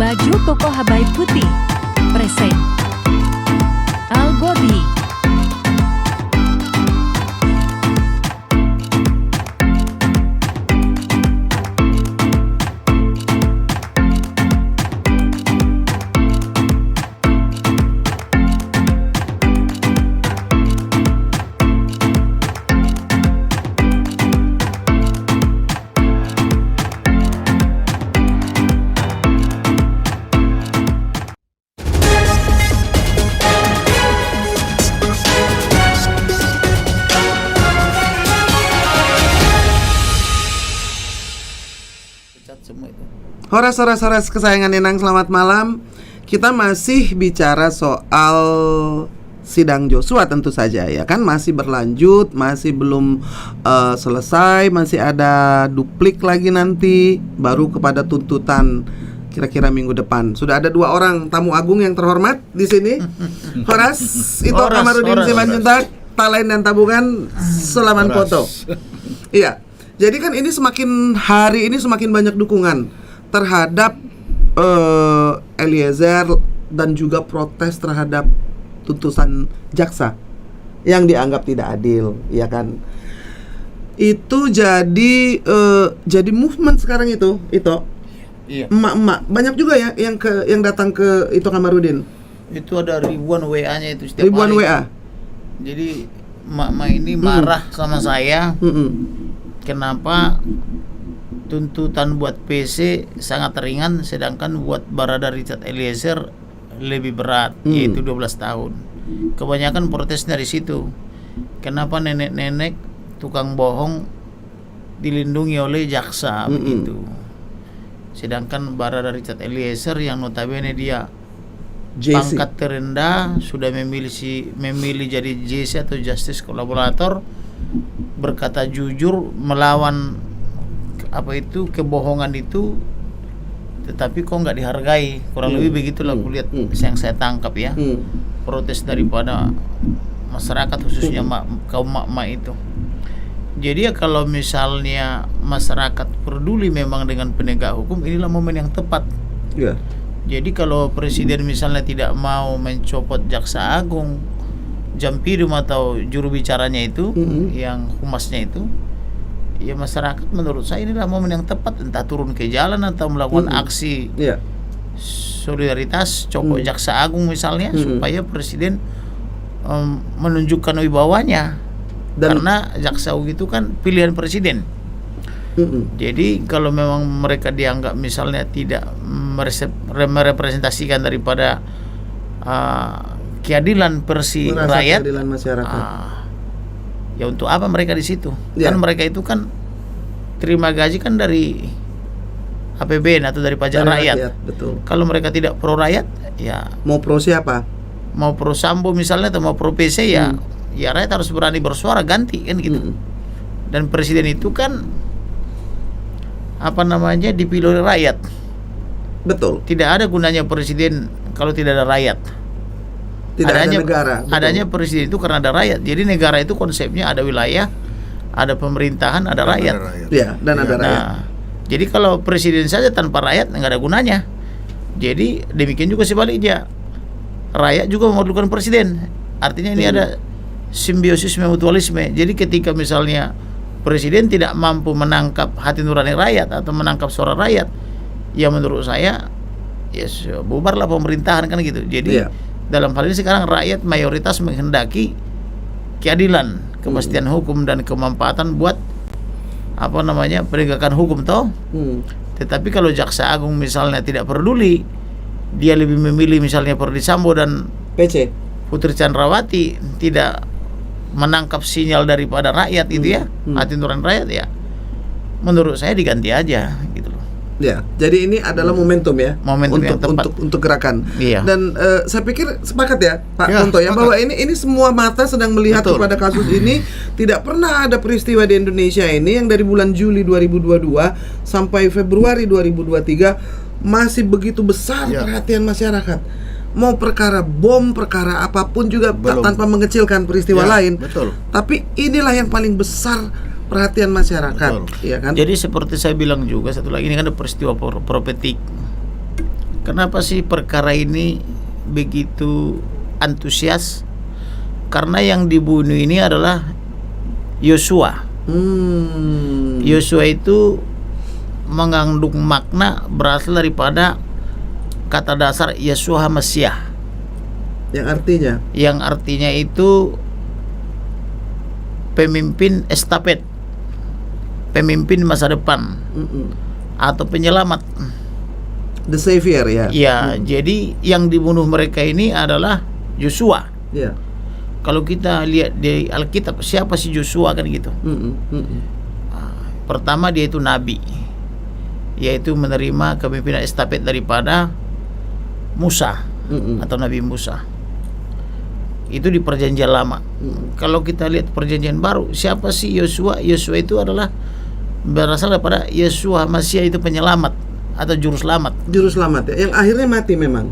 Baju koko Habaib putih. Present. Al-Body. Horas kesayangan Inang, selamat malam. Kita masih bicara soal sidang Joshua tentu saja ya kan, masih berlanjut, masih belum selesai, masih ada duplik lagi nanti baru kepada tuntutan kira-kira minggu depan. Sudah ada 2 orang tamu agung yang terhormat di sini. Horas, Ito Kamarudin Simanjuntak, Talain dan Tabungan, Sulaman Poto. Iya. Jadi kan ini hari ini semakin banyak dukungan terhadap Eliezer dan juga protes terhadap tuntutan jaksa yang dianggap tidak adil, ya kan? Itu jadi movement sekarang itu. Iya. Emak-emak banyak juga ya yang datang ke Ito Kamarudin. Itu ada ribuan WA-nya itu setiap Ribuan hari. WA. Jadi emak-emak ini marah sama saya. Kenapa tuntutan buat PC sangat ringan, sedangkan buat Barada Richard Eliezer lebih berat, yaitu 12 tahun. Kebanyakan protes dari situ. Kenapa nenek-nenek tukang bohong dilindungi oleh jaksa begitu? Sedangkan Barada Richard Eliezer yang notabene dia JC. pangkat terendah sudah memilih jadi JC atau Justice Collaborator, berkata jujur melawan kebohongan itu, tetapi kok nggak dihargai, kurang lebih begitulah kulihat yang saya tangkap ya. Protes daripada masyarakat khususnya kaum mak-mak itu. Jadi ya kalau misalnya masyarakat peduli memang dengan penegak hukum, inilah momen yang tepat. Yeah. Jadi kalau presiden misalnya tidak mau mencopot jaksa agung, Jampidum atau juru bicaranya itu, yang humasnya itu, ya masyarakat menurut saya inilah momen yang tepat, entah turun ke jalan atau melakukan aksi solidaritas copot jaksa agung misalnya, supaya presiden menunjukkan wibawanya. Karena jaksa agung itu kan pilihan presiden. Jadi kalau memang mereka dianggap misalnya tidak merepresentasikan daripada keadilan versi rakyat, keadilan masyarakat, ya untuk apa mereka di situ? Kan mereka itu kan terima gaji kan dari APBN atau dari pajak rakyat. Betul. Kalau mereka tidak pro rakyat, ya mau pro siapa? Mau pro Sambo misalnya atau mau pro PC, ya rakyat harus berani bersuara, ganti kan gitu. Dan presiden itu kan dipilih oleh rakyat. Betul. Tidak ada gunanya presiden kalau tidak ada rakyat. Ada negara. Adanya presiden itu karena ada rakyat. Jadi negara itu konsepnya ada wilayah, ada pemerintahan, ada rakyat. Ya, dan ada rakyat. Jadi kalau presiden saja tanpa rakyat nggak ada gunanya. Jadi demikian juga sebaliknya. Rakyat juga memerlukan presiden. Artinya ini ada simbiosis mutualisme. Jadi ketika misalnya presiden tidak mampu menangkap hati nurani rakyat atau menangkap suara rakyat, ya menurut saya ya bubarlah pemerintahan kan gitu. Jadi dalam hal ini sekarang rakyat mayoritas menghendaki keadilan, kepastian hukum dan kemanfaatan buat penegakan hukum toh. Tetapi kalau jaksa agung misalnya tidak peduli, dia lebih memilih misalnya Perdi Sambo dan PC Putri Chandrawati, tidak menangkap sinyal daripada rakyat itu ya, hati nurani rakyat, ya menurut saya diganti aja gitu loh. Ya, jadi ini adalah momentum ya, untuk gerakan. Iya. Dan saya pikir sepakat ya, Pak Ponto ya, bahwa ini semua mata sedang melihat kepada kasus ini. Tidak pernah ada peristiwa di Indonesia ini yang dari bulan Juli 2022 sampai Februari 2023 masih begitu besar perhatian masyarakat. Mau perkara bom, perkara apapun juga tanpa mengecilkan peristiwa lain. Betul. Tapi inilah yang paling besar perhatian masyarakat, ya kan? Jadi seperti saya bilang juga satu lagi, ini kan ada peristiwa propetik. Kenapa sih perkara ini begitu antusias? Karena yang dibunuh ini adalah Yosua. Yosua itu mengandung makna berasal daripada kata dasar Yeshua Mesiah, Yang artinya itu pemimpin estafet, pemimpin masa depan, atau penyelamat. The Savior ya. Ya, jadi yang dibunuh mereka ini adalah Yosua. Ya. Kalau kita lihat di Alkitab, siapa sih Yosua kan gitu. Pertama dia itu nabi, yaitu menerima kepemimpinan estafet daripada Musa atau Nabi Musa. Itu di perjanjian lama. Kalau kita lihat perjanjian baru, siapa sih Yosua? Yosua itu adalah berasal daripada Yeshua Mesiah, itu penyelamat atau juru selamat. Juru selamat ya, yang akhirnya mati memang.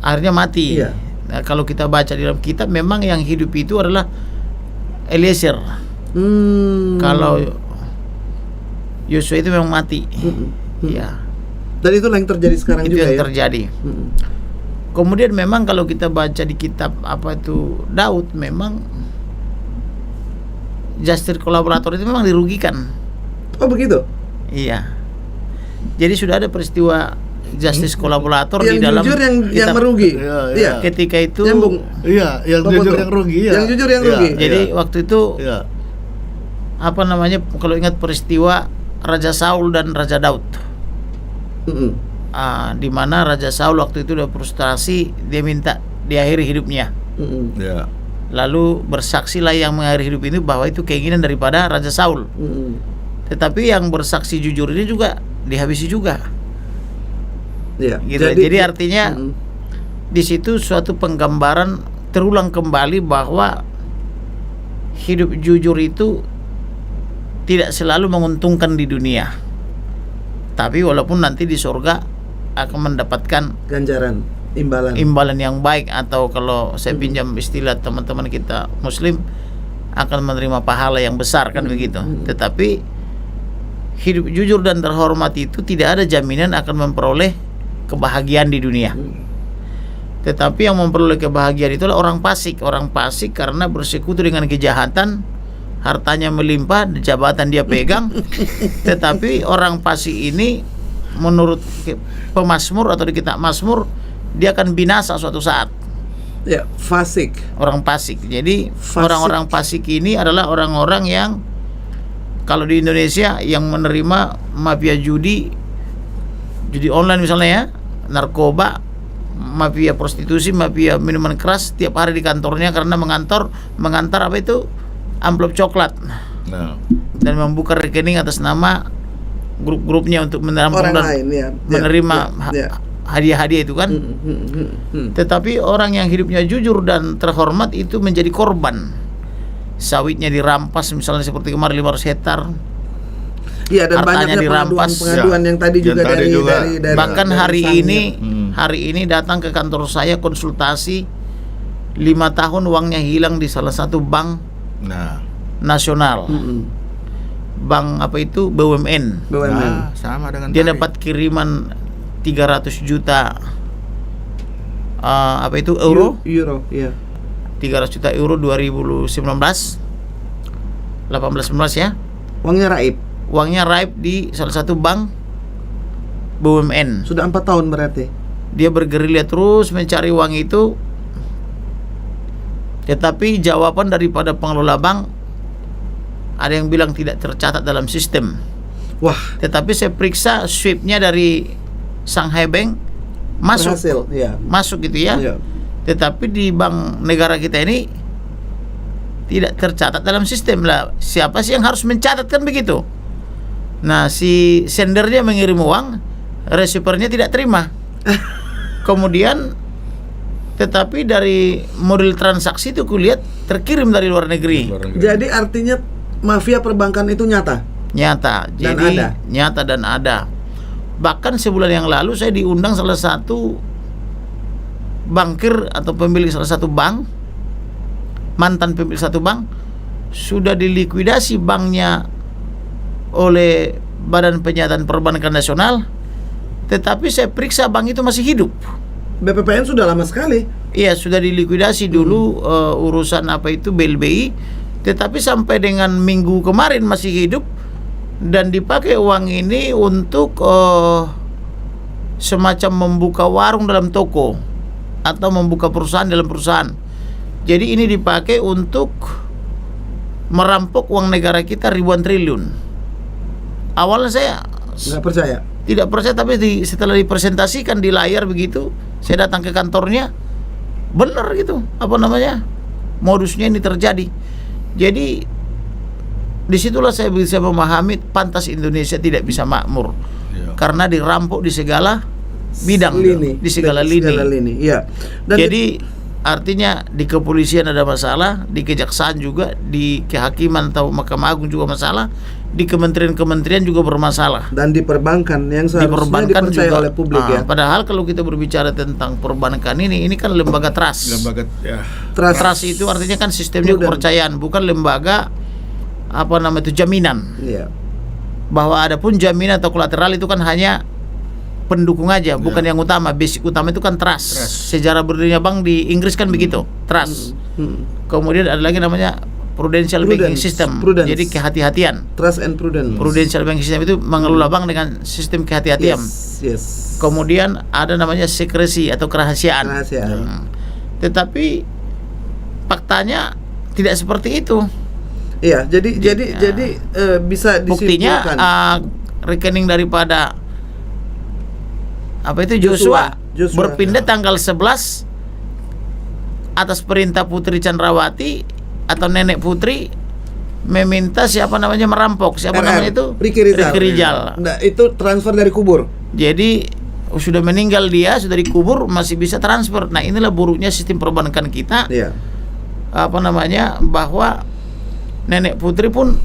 Akhirnya mati. Iya. Nah, kalau kita baca di dalam kitab, memang yang hidup itu adalah Eliezer. Kalau Yosua itu memang mati. Ya. Dan itulah yang terjadi sekarang Itu juga yang ya. terjadi. Kemudian memang kalau kita baca di kitab apa itu Daud, memang justice kolaborator itu memang dirugikan. Oh begitu. Iya. Jadi sudah ada peristiwa justice kolaborator Yang di dalam jujur yang kitab. merugi. Iya, iya. Iya. Ketika itu Nyambung. Iya, yang Bapak jujur tuh. yang rugi ya. Yang jujur yang Iya, rugi. jadi iya. waktu itu Iya. apa namanya, kalau ingat peristiwa Raja Saul dan Raja Daud. Di mana Raja Saul waktu itu udah frustasi, dia minta diakhiri hidupnya. Iya. Lalu bersaksilah yang mengakhiri hidup ini bahwa itu keinginan daripada Raja Saul. Tetapi yang bersaksi jujur ini juga dihabisi juga. Iya. Gitu. Jadi artinya di situ suatu penggambaran terulang kembali bahwa hidup jujur itu tidak selalu menguntungkan di dunia. Tapi walaupun nanti di surga akan mendapatkan ganjaran, imbalan yang baik, atau kalau saya pinjam istilah teman-teman kita Muslim, akan menerima pahala yang besar kan begitu. Tetapi hidup jujur dan terhormat itu tidak ada jaminan akan memperoleh kebahagiaan di dunia. Tetapi yang memperoleh kebahagiaan itulah orang fasik. Orang fasik karena bersekutu dengan kejahatan, hartanya melimpah, jabatan dia pegang. Tetapi orang fasik ini menurut pemazmur atau di kitab Mazmur, dia akan binasa suatu saat. Ya, fasik. Orang fasik. Jadi Fasik. orang-orang fasik ini adalah orang-orang yang kalau di Indonesia yang menerima mafia judi online misalnya ya, narkoba, mafia prostitusi, mafia minuman keras, tiap hari di kantornya karena mengantar apa itu, amplop coklat. Nah. Dan membuka rekening atas nama grup-grupnya untuk menampung Orang dan lain ya. menerima Ya. hadiah-hadiah itu kan. Tetapi orang yang hidupnya jujur dan terhormat itu menjadi korban. Sawitnya dirampas misalnya seperti kemarin 500 hektar. Iya, dan Hartanya banyaknya dirampas. pengaduan yang tadi Yang juga tadi dari, juga. dari Bahkan dari hari sangnya. ini datang ke kantor saya konsultasi 5 tahun uangnya hilang di salah satu bank Nah. nasional. Bank apa itu, BUMN. BUMN. Nah, sama dengan Dia tadi. dapat kiriman 300 juta apa itu euro, Euro, iya. 300 juta euro 2019 18-19 ya. Uangnya raib. Uangnya raib di salah satu bank BUMN. Sudah 4 tahun berarti. Dia bergerilya terus mencari uang itu. Tetapi jawaban daripada pengelola bank, ada yang bilang tidak tercatat dalam sistem. Wah, Tetapi saya periksa sweepnya dari Shanghai Bank masuk, berhasil, ya. masuk gitu ya. Iya. Tetapi di bank negara kita ini tidak tercatat dalam sistem lah. Siapa sih yang harus mencatat kan begitu? Nah, si sendernya mengirim uang, receivernya tidak terima. Kemudian tetapi dari model transaksi itu kulihat terkirim dari luar negeri. Jadi artinya mafia perbankan itu nyata. Nyata. Dan Jadi ada. nyata dan ada. Bahkan sebulan yang lalu saya diundang salah satu bankir atau pemilik salah satu bank, mantan pemilik satu bank, sudah dilikuidasi banknya oleh Badan Penyihatan Perbankan Nasional, Tetapi saya periksa bank itu masih hidup. BPPN sudah lama sekali. Iya, sudah dilikuidasi dulu urusan apa itu BLBI, tetapi sampai dengan minggu kemarin masih hidup dan dipakai uang ini untuk semacam membuka warung dalam toko atau membuka perusahaan dalam perusahaan. Jadi ini dipakai untuk merampok uang negara kita ribuan triliun. Awalnya saya Nggak percaya. tidak percaya, tapi setelah dipresentasikan di layar begitu, saya datang ke kantornya, benar gitu, apa namanya, modusnya ini terjadi. Jadi disitulah saya bisa memahami pantas Indonesia tidak bisa makmur, karena dirampok di segala bidang, di segala lini. Iya. Dan jadi artinya di kepolisian ada masalah, di kejaksaan juga, di kehakiman atau Mahkamah Agung juga masalah, di kementerian-kementerian juga bermasalah. Dan di perbankan yang seharusnya dipercaya juga oleh publik ya. Padahal kalau kita berbicara tentang perbankan ini kan lembaga trust. Trust itu artinya kan sistemnya kepercayaan, bukan lembaga apa namanya itu jaminan. Iya. Bahwa ada pun jaminan atau kolateral itu kan hanya pendukung aja, bukan yang utama. Basic utama itu kan trust. Sejarah berdirinya bank di Inggris kan begitu, trust. Kemudian ada lagi namanya prudential banking system. Jadi kehati-hatian. Trust and prudence. Prudential banking system itu mengelola bank dengan sistem kehati-hatian. Yes. Kemudian ada namanya sekresi atau kerahasiaan. Tetapi faktanya tidak seperti itu. Iya, jadi bisa disimpulkan. Buktinya rekening daripada apa itu Joshua berpindah tanggal 11 atas perintah Putri Chandrawati atau nenek Putri meminta siapa namanya merampok, namanya itu Ricky Rizal. Nah, itu transfer dari kubur. Jadi sudah meninggal dia, sudah dikubur, masih bisa transfer. Nah, inilah buruknya sistem perbankan kita. Iya. Apa namanya, bahwa nenek Putri pun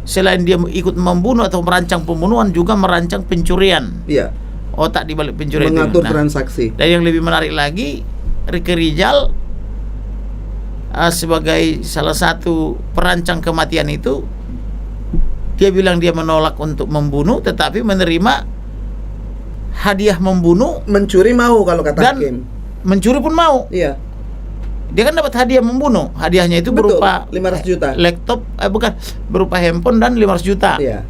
selain dia ikut membunuh atau merancang pembunuhan, juga merancang pencurian. Iya. Otak di balik pencurian mengatur itu. transaksi. Dan yang lebih menarik lagi, Ricky Rizal sebagai salah satu perancang kematian itu, dia bilang dia menolak untuk membunuh, tetapi menerima hadiah membunuh. Mencuri mau kalau kata dan hakim. Mencuri pun mau. Iya. Dia kan dapat hadiah membunuh. Hadiahnya itu berupa 500 juta. Laptop, bukan, berupa handphone dan 500 juta. Iya.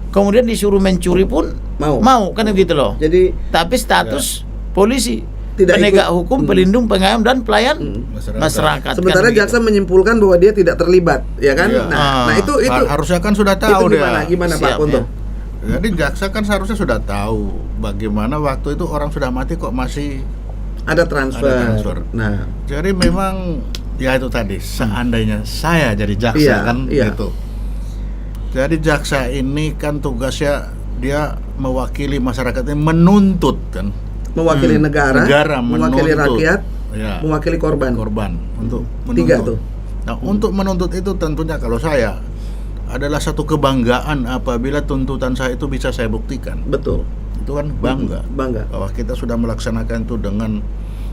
Kemudian disuruh mencuri pun mau kan gitu loh. Jadi tapi status polisi, tidak penegak ikut. hukum, pelindung, pengayom dan pelayan masyarakat. Sementara kan jaksa menyimpulkan bahwa dia tidak terlibat, ya kan? Iya. Nah, itu harusnya kan sudah tahu itu dia. Gimana Pak Siap, Kunto? Jadi jaksa kan seharusnya sudah tahu bagaimana waktu itu orang sudah mati kok masih Ada transfer. Nah, jadi memang ya itu tadi, seandainya saya jadi jaksa gitu. Jadi jaksa ini kan tugasnya dia mewakili masyarakat ini, menuntut kan. Mewakili negara mewakili menuntut, rakyat, ya, mewakili korban untuk menuntut. 3 tuh. Nah, untuk menuntut itu tentunya kalau saya adalah satu kebanggaan apabila tuntutan saya itu bisa saya buktikan. Betul. Itu kan bangga bahwa kita sudah melaksanakan itu dengan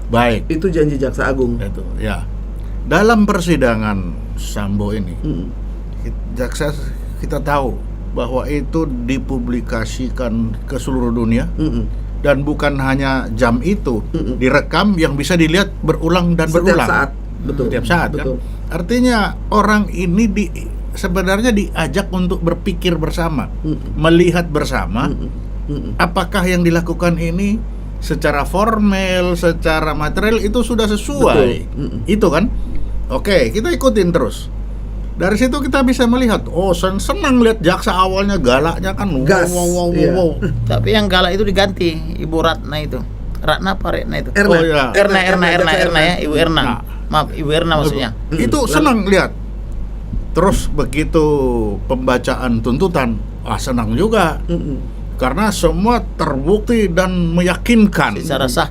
baik. Itu janji jaksa agung. Itu ya. Dalam persidangan Sambo ini, jaksa kita tahu bahwa itu dipublikasikan ke seluruh dunia. Dan bukan hanya jam itu, direkam yang bisa dilihat berulang dan berulang. Setiap saat. Kan? Artinya orang ini sebenarnya diajak untuk berpikir bersama, melihat bersama, apakah yang dilakukan ini secara formal, secara material itu sudah sesuai. Itu kan? Oke, kita ikutin terus. Dari situ kita bisa melihat, senang lihat jaksa awalnya galaknya kan, gas. Wow. Tapi yang galak itu diganti Ibu Ratna itu. Ratna apa Retna itu? Erna. Erna ya, Ibu Erna. Maaf, Ibu Erna maksudnya. Itu senang lihat. Terus begitu pembacaan tuntutan, senang juga. Karena semua terbukti dan meyakinkan. Secara sah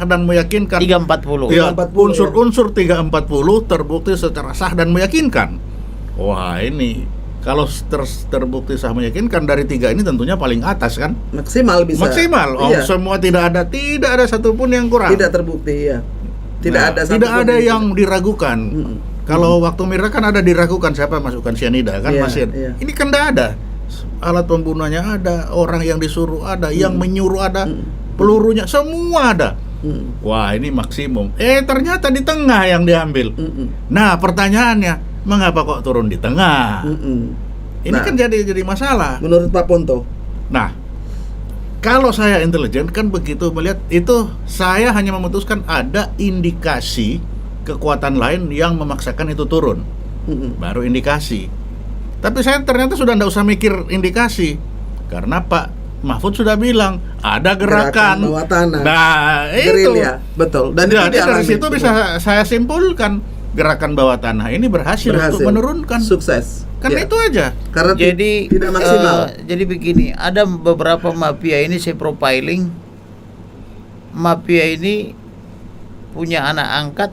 dan meyakinkan. 340. Ya, unsur-unsur 340 terbukti secara sah dan meyakinkan. Wah, ini kalau terbukti sah meyakinkan dari 3 ini tentunya paling atas kan? Maksimal bisa. Maksimal. Semua tidak ada satupun yang kurang. Tidak terbukti ya. Tidak ada yang diragukan. Kalau waktu Mirna kan ada diragukan siapa masukkan cyanida kan, Masir. Ini kan tidak ada. alat pembunuhnya ada, orang yang disuruh ada, yang menyuruh ada, pelurunya semua ada. Wah, ini maksimum. Ternyata di tengah yang diambil. Nah, pertanyaannya, mengapa kok turun di tengah? Ini Nah, kan jadi masalah. menurut Pak Ponto. Nah, kalau saya intelijen kan begitu melihat itu, saya hanya memutuskan ada indikasi kekuatan lain yang memaksakan itu turun. Baru indikasi. Tapi saya ternyata sudah tidak usah mikir indikasi, karena Pak Mahfud sudah bilang ada gerakan bawah tanah. Nah, itu. Gerilya, betul. Dan Jadi itu dari dialami. situ bisa saya simpulkan gerakan bawah tanah ini berhasil untuk menurunkan. Sukses. Kan Ya. itu aja. Karena Jadi tidak maksimal. jadi begini, ada beberapa mafia ini saya profiling. Mafia ini punya anak angkat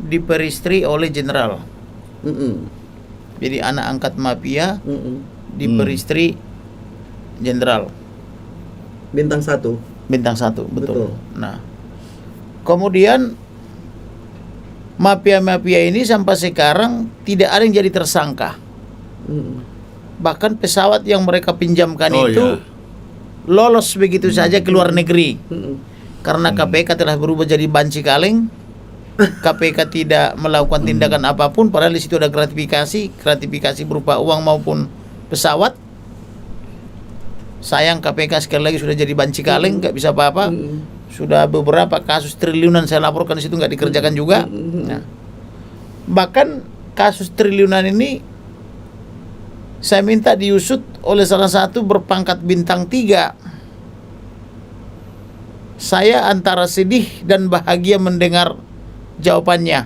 diperistri oleh jenderal. Jadi anak angkat mafia diperistri jenderal. Bintang 1. Bintang 1, betul. Betul. Nah, kemudian mafia-mafia ini sampai sekarang tidak ada yang jadi tersangka. Bahkan pesawat yang mereka pinjamkan itu lolos begitu saja ke luar negeri. Karena KPK telah berubah jadi banci kaleng. KPK tidak melakukan tindakan apapun, padahal di situ ada gratifikasi berupa uang maupun pesawat. Sayang KPK sekali lagi sudah jadi banci kaleng, nggak bisa apa-apa. Sudah beberapa kasus triliunan saya laporkan di situ nggak dikerjakan juga. Nah, bahkan kasus triliunan ini saya minta diusut oleh salah satu berpangkat bintang 3. Saya antara sedih dan bahagia mendengar jawabannya.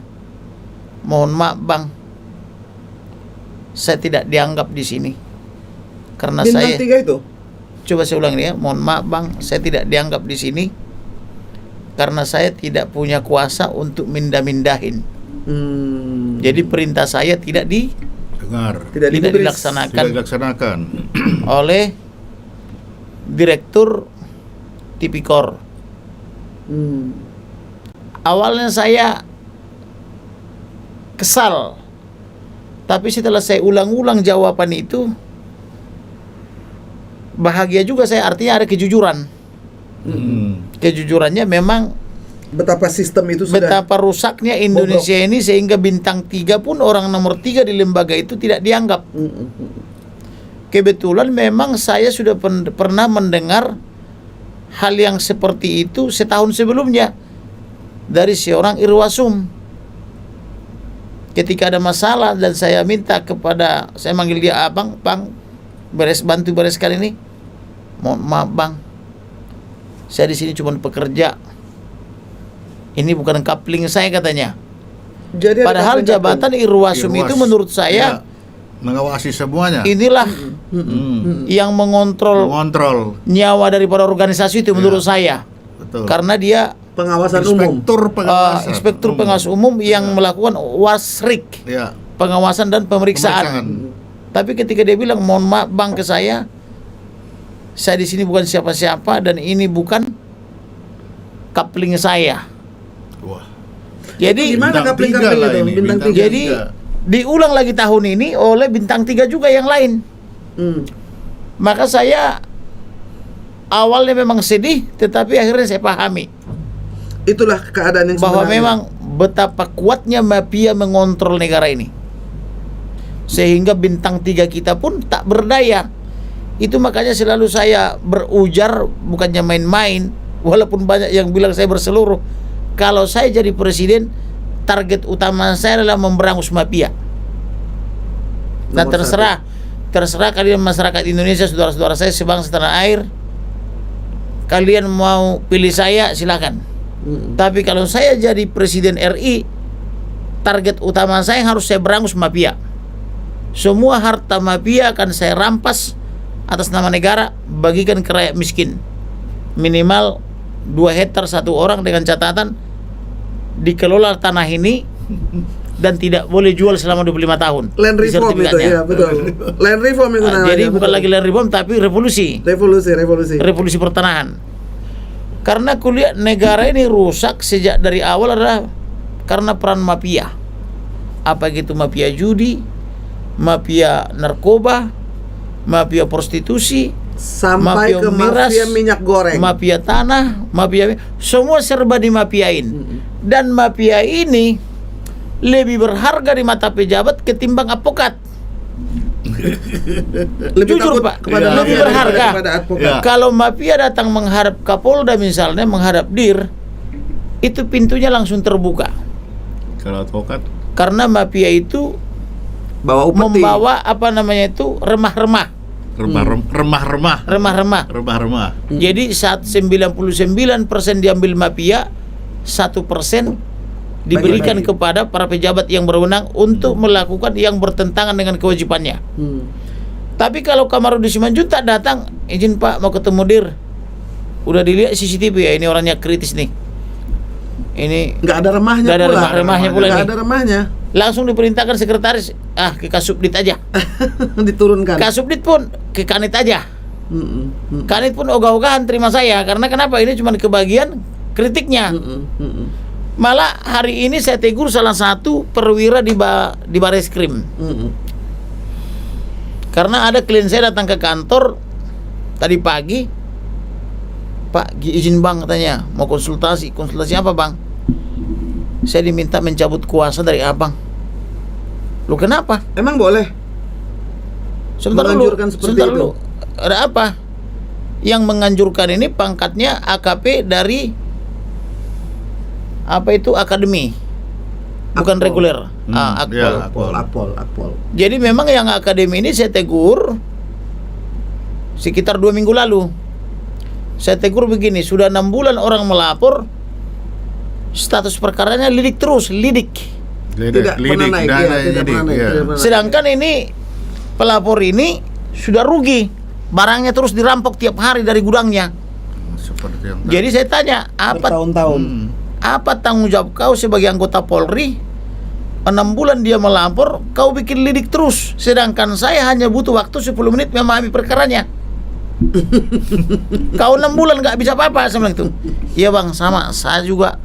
Mohon maaf Bang, saya tidak dianggap di sini karena Bintang saya 3 itu. Coba saya ulang ya. Mohon maaf Bang, saya tidak dianggap di sini karena saya tidak punya kuasa untuk mindah-mindahin. Jadi perintah saya tidak Tidak dilaksanakan oleh Direktur Tipikor. Awalnya saya kesal, tapi setelah saya ulang-ulang jawaban itu, bahagia juga saya, artinya ada kejujuran. Kejujurannya memang Betapa sistem itu sudah betapa rusaknya Indonesia ini sehingga bintang 3 pun orang nomor 3 di lembaga itu tidak dianggap. Kebetulan memang saya sudah pernah mendengar hal yang seperti itu setahun sebelumnya dari seorang Irwasum. Ketika ada masalah dan saya minta kepada, saya manggil dia abang, Bang, bantu beres kali ini. Mohon maaf Bang, saya di sini cuma pekerja. Ini bukan kapling saya katanya. Jadi ada Padahal kapling-kapling. jabatan Irwasum itu menurut saya mengawasi semuanya. inilah yang mengontrol nyawa daripada organisasi itu menurut saya. Betul. Karena dia pengawasan umum. inspektur pengawas umum yang melakukan wasrik, pengawasan dan pemeriksaan. Tapi ketika dia bilang mohon maaf Bang ke saya di sini bukan siapa-siapa dan ini bukan kapling saya. Wah. Jadi Gimana kapling-kapling itu? Bintang 3. Jadi diulang lagi tahun ini oleh bintang 3 juga yang lain. Maka saya awalnya memang sedih, tetapi akhirnya saya pahami Itulah keadaan yang bahwa sebenarnya. memang betapa kuatnya mafia mengontrol negara ini, sehingga bintang 3 kita pun tak berdaya. Itu makanya selalu saya berujar, bukannya main-main, walaupun banyak yang bilang saya berseluruh. Kalau saya jadi presiden, target utama saya adalah memberangus mafia. Dan Nomor terserah kalian masyarakat Indonesia, saudara-saudara saya sebangsa tanah air, kalian mau pilih saya silakan. Tapi kalau saya jadi presiden RI, target utama saya harus saya berangus mafia. Semua harta mafia akan saya rampas atas nama negara, bagikan ke rakyat miskin. Minimal 2 hektar 1 orang, dengan catatan dikelola tanah ini dan tidak boleh jual selama 25 tahun. Land Di reform itu sertifikatnya. ya, betul. Land reform itu namanya. Jadi bukan betul. lagi land reform tapi revolusi. Revolusi pertanahan. Karena kulihat negara ini rusak sejak dari awal adalah karena peran mafia. Apa gitu mafia judi, mafia narkoba, mafia prostitusi, Sampai ke mafia minyak goreng. mafia tanah, mafia semua serba dimafiain. Dan mafia ini lebih berharga di mata pejabat ketimbang advokat. Lebih Jujur, takut Pak, kepada lebih mafia berharga. daripada advokat. Ya. Kalau mafia datang menghadap Kapolda misalnya, menghadap Dir, itu pintunya langsung terbuka. Kalau advokat Karena mafia itu Bawa upeti. membawa apa namanya itu remah-remah. remah-remah. Jadi saat 99% diambil mafia, 1% diberikan Bagi-bagi. kepada para pejabat yang berwenang untuk melakukan yang bertentangan dengan kewajibannya. Tapi kalau Kamarudin Simanjuntak datang, izin Pak mau ketemu Dir. Udah dilihat CCTV ya, ini orangnya kritis nih. Ini Nggak ada remahnya Nggak ada pula. remah-remahnya pula Nggak nih. ada remahnya. langsung diperintahkan sekretaris ke Kasubdit aja. Diturunkan. Kasubdit pun ke Kanit aja. Mm-mm. Kanit pun ogah-ogahan terima saya karena kenapa ini cuma kebagian kritiknya. Mm-mm. Malah hari ini saya tegur salah satu perwira di Bareskrim. Mm-mm. Karena ada klien saya datang ke kantor tadi pagi, Pak izin bang katanya mau konsultasi apa bang? Saya diminta mencabut kuasa dari abang. Lu kenapa? Emang boleh? Sebentar Menganjurkan dulu, seperti sebentar itu? dulu. Ada apa? Yang menganjurkan ini pangkatnya AKP dari apa itu akademi, bukan Akpol. reguler. Ya. Akpol. Akpol. Jadi memang yang akademi ini saya tegur sekitar 2 minggu lalu. Saya tegur begini, sudah 6 bulan orang melapor, status perkaranya lidik terus, lidik. Tidak pernah naik, tidak pernah naik. Sedangkan ini pelapor ini sudah rugi, barangnya terus dirampok tiap hari dari gudangnya. Seperti yang Jadi saya tanya, Bertahun-tahun. apa tanggung jawab kau sebagai anggota Polri? 6 bulan dia melapor, kau bikin lidik terus. Sedangkan saya hanya butuh waktu 10 menit memahami perkaranya. Kau 6 bulan gak bisa apa-apa. Saya bilang itu. Iya bang, sama. Saya juga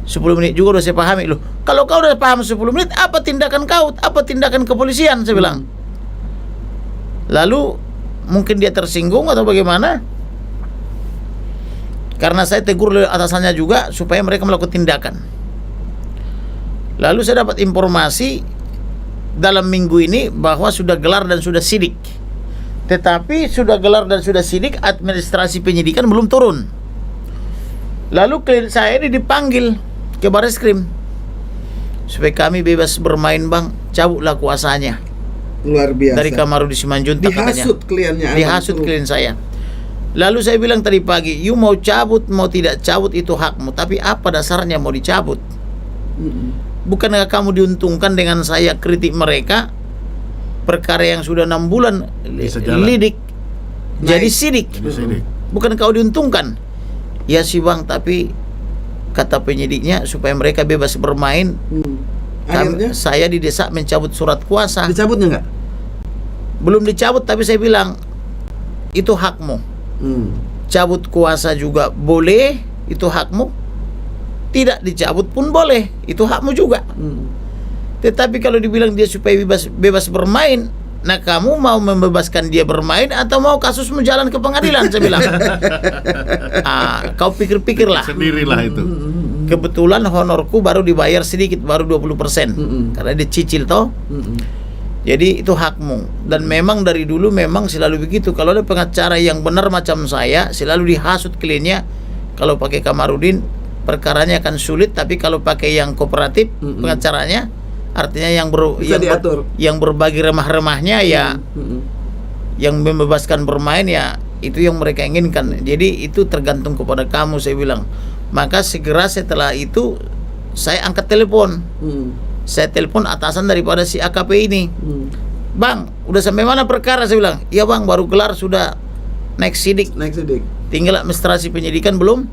10 menit juga udah saya pahami. Loh, kalau kau udah paham 10 menit, apa tindakan kau? Apa tindakan kepolisian? Saya bilang. Lalu mungkin dia tersinggung atau bagaimana? Karena saya tegur atasannya juga supaya mereka melakukan tindakan. Lalu saya dapat informasi dalam minggu ini bahwa sudah gelar dan sudah sidik. Tetapi sudah gelar dan sudah sidik, administrasi penyidikan belum turun. Lalu klien saya ini dipanggil ke Bareskrim supaya kami bebas bermain bang, cabutlah kuasanya Luar biasa. dari Kamarudin Simanjuntak. Dihasut kliennya. Dihasut klien saya. Lalu saya bilang tadi pagi, you mau cabut mau tidak cabut itu hakmu, tapi apa dasarnya mau dicabut? Bukankah kamu diuntungkan dengan saya kritik mereka? Perkara yang sudah 6 bulan Bisa jalan. lidik jadi sidik. Sidik. Bukan kau diuntungkan? Ya sih bang, tapi kata penyidiknya supaya mereka bebas bermain. Akhirnya Saya didesak mencabut surat kuasa. dicabutnya nggak? Belum dicabut tapi saya bilang itu hakmu. Cabut kuasa juga boleh, itu hakmu. Tidak dicabut pun boleh, itu hakmu juga. Tetapi kalau dibilang dia supaya bebas bermain, nah kamu mau membebaskan dia bermain atau mau kasusmu jalan ke pengadilan? Saya bilang. Kau pikir-pikirlah. Sendirilah itu. Kebetulan honorku baru dibayar sedikit, baru 20%. Karena dia cicil toh. Jadi itu hakmu. Dan memang dari dulu memang selalu begitu. Kalau ada pengacara yang benar macam saya, selalu dihasut kliennya. Kalau pakai Kamarudin, perkaranya akan sulit. Tapi kalau pakai yang kooperatif, pengacaranya, artinya Bisa diatur. yang berbagi remah-remahnya ya, yang membebaskan bermain ya, itu yang mereka inginkan. Jadi itu tergantung kepada kamu, saya bilang. Maka segera setelah itu saya angkat telepon. Saya telepon atasan daripada si AKP ini. Bang, udah sampai mana perkara? Saya bilang, iya bang, baru gelar sudah naik sidik. Tinggal administrasi penyidikan belum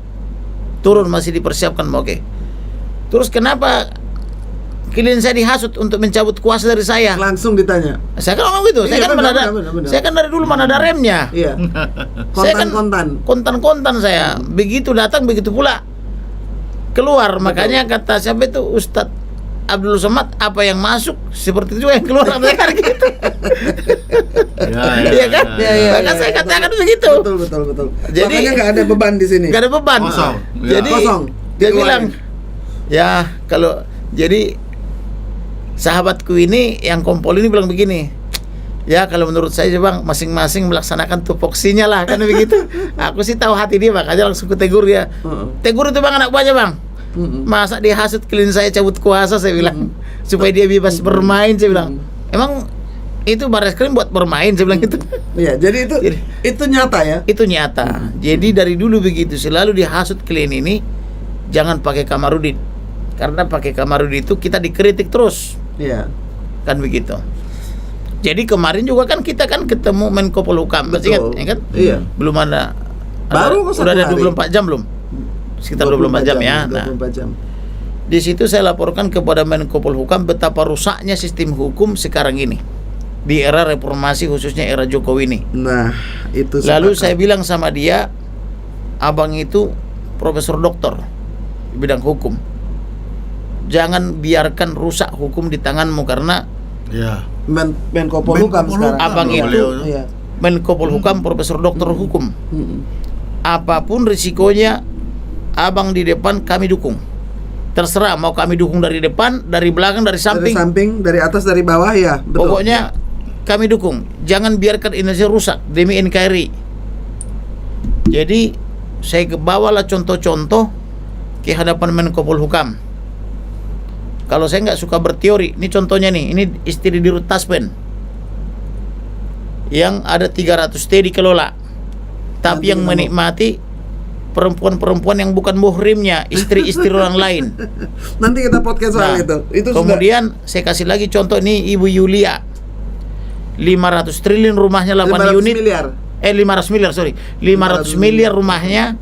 turun, masih dipersiapkan. Oke. Terus kenapa klien saya dihasut untuk mencabut kuasa dari saya? Langsung ditanya. Saya kan ngomong gitu. Saya Iya, kan benar, mana ada, benar. saya kan dari dulu mana ada remnya. Iya. Saya kan kontan saya. Begitu datang begitu pula keluar. Makanya kata siapa itu Ustadz Abdul Somad apa yang masuk seperti itu juga yang keluar kan gitu. Iya kan? Maka saya katakan begitu. Betul. Jadi makanya nggak ada beban di sini. Nggak ada beban. Kosong. Jadi Kosong. dia Keluarin. bilang, ya kalau jadi sahabatku ini yang kompol ini bilang begini. Ya kalau menurut saya bang, masing-masing melaksanakan tupoksinya lah kan begitu. Aku sih tahu hati dia, makanya langsung kutegur dia. Tegur itu bang anak buahnya bang. Masa dia hasut klien saya cabut kuasa, saya bilang, supaya dia bebas bermain, saya bilang. Emang itu Barreskrim buat bermain, saya bilang gitu. Iya, jadi itu nyata ya. Itu nyata. Jadi dari dulu begitu, selalu dihasut klien ini jangan pakai Kamarudin. Karena pakai Kamarudin itu kita dikritik terus. Iya. Kan begitu. Jadi kemarin juga kan kita kan ketemu Menko Polhukam, masih ingat, ya kan? Iya. Belum ada. Baru kok udah satu ada hari. 24 jam belum? Sekitar 24 jam ya. Nah, 24 jam. di situ saya laporkan kepada Menko Polhukam betapa rusaknya sistem hukum sekarang ini. Di era reformasi khususnya era Jokowi ini. Nah, itu Lalu sepakat. saya bilang sama dia, abang itu profesor doktor di bidang hukum. Jangan biarkan rusak hukum di tanganmu karena Ya. Menko Polhukam Menko sekarang. Abang loh itu beliau. Iya. Menko Polhukam profesor doktor hukum. Apapun risikonya, abang di depan kami dukung. Terserah mau kami dukung dari depan, dari belakang, dari Dari samping. samping, dari atas, dari bawah ya. Betul. Pokoknya kami dukung. Jangan biarkan Indonesia rusak demi NKRI. Jadi saya bawalah contoh-contoh ke hadapan Menko Polhukam. Kalau saya nggak suka berteori, ini contohnya nih, ini istri Dirut Taspen yang ada 300T dikelola, tapi yang menikmati perempuan-perempuan yang bukan muhrimnya, istri-istri orang lain. Nanti kita podcast soal Nah, itu. Itu kemudian saya kasih lagi contoh nih Ibu Yulia, 500 triliun rumahnya 8 500 unit. miliar. 500 miliar, sorry. 500 miliar rumahnya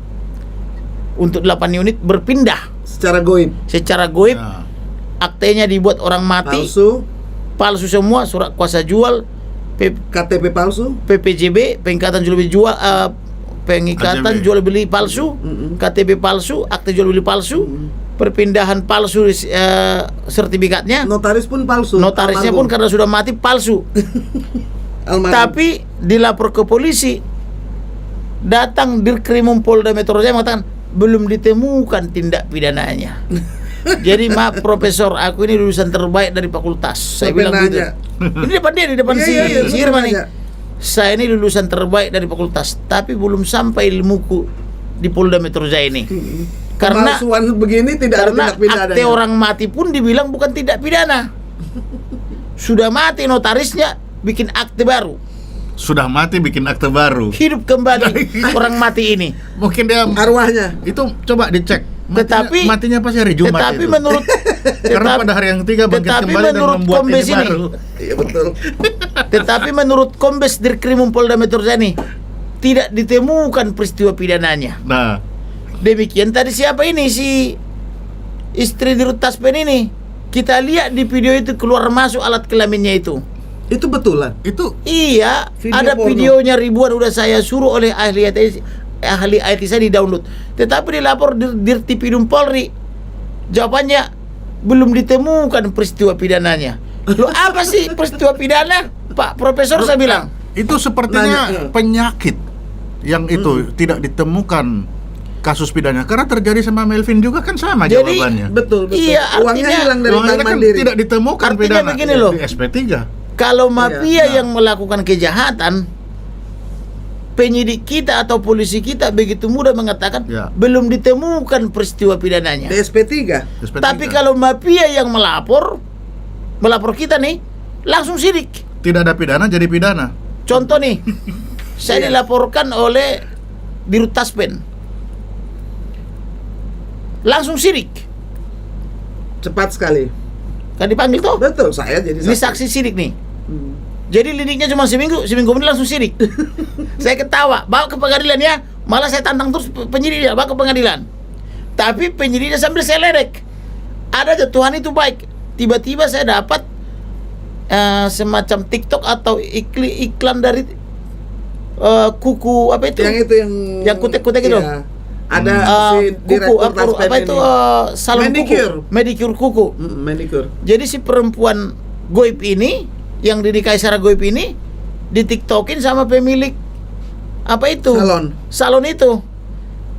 untuk 8 unit berpindah Secara goib, secara goib. Ya. Aktenya dibuat orang mati, palsu semua, surat kuasa jual, KTP palsu. PPJB, pengikatan jual beli jual, pengikatan KJB. jual beli palsu, KTP palsu, akte jual beli palsu, perpindahan palsu sertifikatnya, Notaris pun palsu. notarisnya pun karena sudah mati palsu. Almarhum. Tapi dilapor ke polisi, datang Dirkrimum Polda Metro Jaya mengatakan belum ditemukan tindak pidananya. Jadi maaf profesor, aku ini lulusan terbaik dari fakultas. Saya Sampai bilang gitu. nanya. Ini depan dia, di depan Iya, si iya, si sampai Irman nih. nanya. Saya ini lulusan terbaik dari fakultas, tapi belum sampai ilmuku di Polda Metro Jaya ini. Karena Pemalsuan begini tidak ada karena tindak pidana. akte orang mati pun dibilang bukan tindak pidana. Sudah mati notarisnya bikin akte baru. Sudah mati bikin akte baru. Hidup kembali orang mati ini. Mungkin dia Arwahnya. itu coba dicek. Tetapi matinya pasti hari Jumat tetapi itu. menurut Karena pada hari yang ketiga bangkit tetapi kembali dan menurut membuat ini Kombes ini, baru. Iya betul. tetapi menurut Kombes Dirkrimum Polda Metro Jaya ini tidak ditemukan peristiwa pidananya. Nah, Demikian tadi siapa ini si istri Dirut Taspen ini? Kita lihat di video itu keluar masuk alat kelaminnya itu. Itu betulan. itu Iya, Video ada porno. videonya ribuan udah saya suruh oleh ahli IT saya di download. Tetapi dilapor Dirtipidum Polri. Jawabannya belum ditemukan peristiwa pidananya. Loh apa sih peristiwa pidana? Pak Profesor saya bilang. itu sepertinya Nanya, penyakit yang itu tidak ditemukan kasus pidana karena terjadi sama Melvin juga kan sama Jadi, jawabannya. Betul. Iya, Uangnya artinya- hilang dari Uangnya Bank kan Mandiri. tidak ditemukan Artinya pidana begini loh. di SP3. Kalau mafia Iya. yang melakukan kejahatan, penyidik kita atau polisi kita begitu mudah mengatakan Ya. belum ditemukan peristiwa pidananya. Di SP3. SP3. Tapi kalau mafia yang melapor kita nih, langsung sidik. tidak ada pidana jadi pidana. Contoh nih, saya Iya. dilaporkan oleh Dirut Taspen, langsung sidik. Cepat sekali. Kan dipanggil tuh. Betul, saya jadi Ini saksi sidik nih. Hmm. Jadi lidiknya cuma seminggu kemudian langsung sidik. Saya ketawa, bawa ke pengadilan ya. Malah saya tantang terus penyidiknya, bawa ke pengadilan. Tapi penyidiknya sambil saya ledek. Ada aja Tuhan itu baik. Tiba-tiba saya dapat semacam TikTok atau iklan dari kuku apa itu? Yang itu yang Yang kutek-kutek itu. Iya. Ada si kuku direktur Taspen apa itu ini. salon Manicure. kuku, manicure kuku. Manicure. Jadi si perempuan goib ini yang dinikahi secara goib ini ditiktokin sama pemilik apa itu? Salon itu.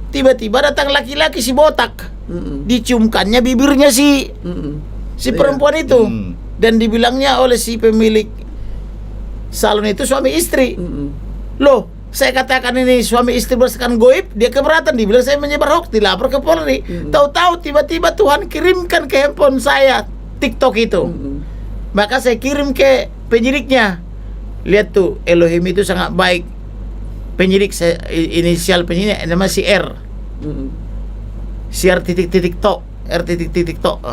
Tiba-tiba datang laki-laki si botak. Diciumkannya bibirnya si perempuan itu. Dan dibilangnya oleh si pemilik salon itu suami istri. Loh, saya katakan ini suami istri berdasarkan goib, dia keberatan, dibilang saya menyebar hoax, dilapor ke Polri. Tahu-tahu tiba-tiba Tuhan kirimkan ke handphone saya TikTok itu. Maka saya kirim ke penyidiknya. Lihat tuh, Elohim itu sangat baik. Penyidik inisial penyidik nama si R. Si R titik tok, R titik tok.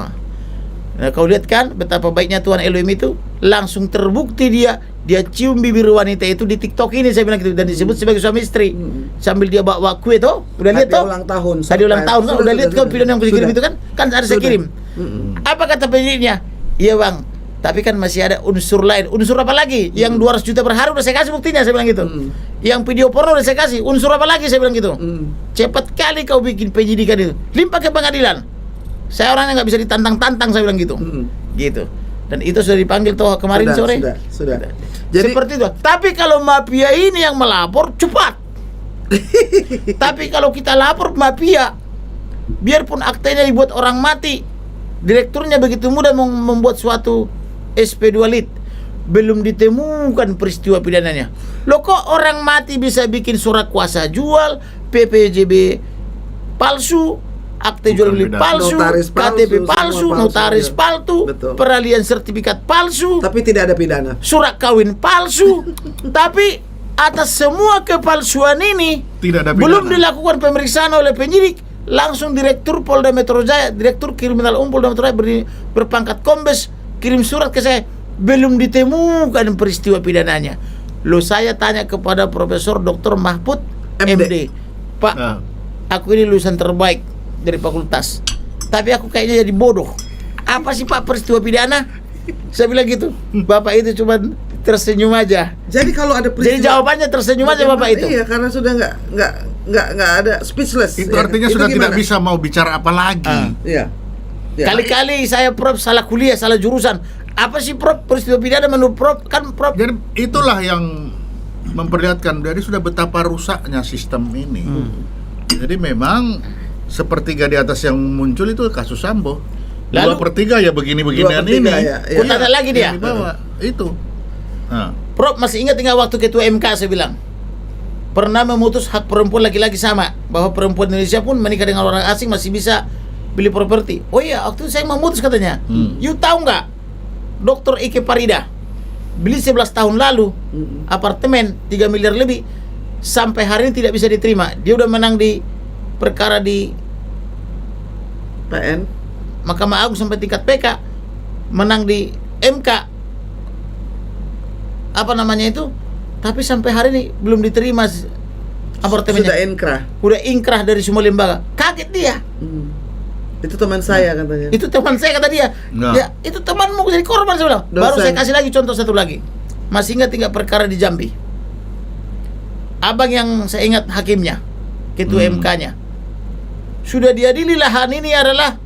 Nah, kau lihat kan betapa baiknya Tuhan Elohim itu, langsung terbukti dia cium bibir wanita itu di TikTok ini, saya bilang gitu, dan disebut sebagai suami istri. Sambil dia bawa kue tuh, udah lihat tuh? Ulang tahun. Tadi ulang tahun, kan? Udah lihat kan video yang aku kirim itu kan? Kan harus saya kirim. Apa kata penyidiknya? Iya bang, tapi kan masih ada unsur lain. Unsur apa lagi? Yang 200 juta per hari udah saya kasih buktinya, saya bilang gitu. Yang video porno udah saya kasih. Unsur apa lagi? Saya bilang gitu. Cepat kali kau bikin penyidikan itu. Limpah ke pengadilan. Saya orangnya nggak bisa ditantang-tantang, saya bilang gitu. Gitu. Dan itu sudah dipanggil toh kemarin sore. Sudah. Jadi seperti itu. Tapi kalau mafia ini yang melapor cepat. Tapi kalau kita lapor mafia, biarpun aktenya dibuat orang mati, direkturnya begitu mudah membuat suatu SP2 lit, belum ditemukan peristiwa pidananya. Loh kok orang mati bisa bikin surat kuasa jual, PPJB palsu, akte jual beli palsu, KTP palsu, notaris palsu, peralihan sertifikat palsu, tapi tidak ada pidana. Surat kawin palsu. Tapi atas semua kepalsuan ini tidak ada pidana. Belum dilakukan pemeriksaan oleh penyidik, langsung Direktur Polda Metro Jaya, Direktur Kriminal Polda Metro Jaya berpangkat kombes kirim surat ke saya, belum ditemukan peristiwa pidananya. Loh, saya tanya kepada Profesor Dr. Mahfud MD, Pak, aku ini lulusan terbaik dari fakultas, tapi aku kayaknya jadi bodoh. Apa sih Pak peristiwa pidana? Saya bilang gitu. Bapak itu cuma tersenyum aja. Jadi kalau ada peristiwa, jadi jawabannya tersenyum aja Bapak itu. Iya, karena sudah nggak ada, speechless. Itu artinya sudah tidak bisa mau bicara apa lagi. Iya. Kali-kali saya Prof salah kuliah, salah jurusan. Apa sih Prof peristiwa pidana menurut Prof? Kan Prof. Jadi itulah yang memperlihatkan dari sudah betapa rusaknya sistem ini. Jadi memang sepertiga di atas yang muncul itu kasus Sambo. Lalu 2/3 ya begini-beginian ini. Ku tanya lagi dia. Yang dibawa itu. Nah. Prof masih ingat waktu ketua MK saya bilang pernah memutus hak perempuan laki-laki sama, bahwa perempuan Indonesia pun menikah dengan orang asing masih bisa beli properti. Oh iya, waktu itu saya memutus katanya. You tahu nggak, Dr. Ike Parida beli 11 tahun lalu apartemen 3 miliar lebih, sampai hari ini tidak bisa diterima. Dia udah menang di perkara di PN, Mahkamah Agung sampai tingkat PK, menang di MK, apa namanya itu, tapi sampai hari ini belum diterima apartemennya. Udah inkrah dari semua lembaga. Kaget dia. Itu teman saya katanya. Itu teman saya kata dia. Ya, itu temanmu jadi korban, saya bilang. Baru saya kasih lagi contoh satu lagi. Masih ingat tinggal perkara di Jambi. Abang yang saya ingat hakimnya, ketua MK-nya. Sudah diadili lahan ini adalah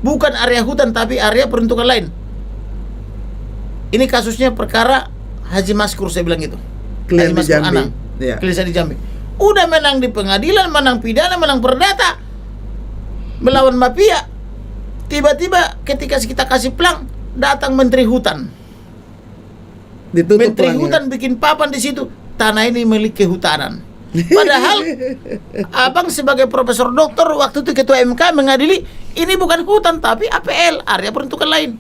bukan area hutan tapi area peruntukan lain. Ini kasusnya perkara Haji Maskur, saya bilang gitu. Klien Haji di Maskur Jambi. Anang. Iya. Klien di Jambi. Udah menang di pengadilan, menang pidana, menang perdata, melawan mafia. Tiba-tiba ketika kita kasih pelang, datang Menteri Hutan. Ditutup Menteri pelangnya. Hutan bikin papan di situ. Tanah ini milik kehutanan. Padahal abang sebagai profesor dokter waktu itu ketua MK mengadili ini bukan hutan tapi APL, area peruntukan lain.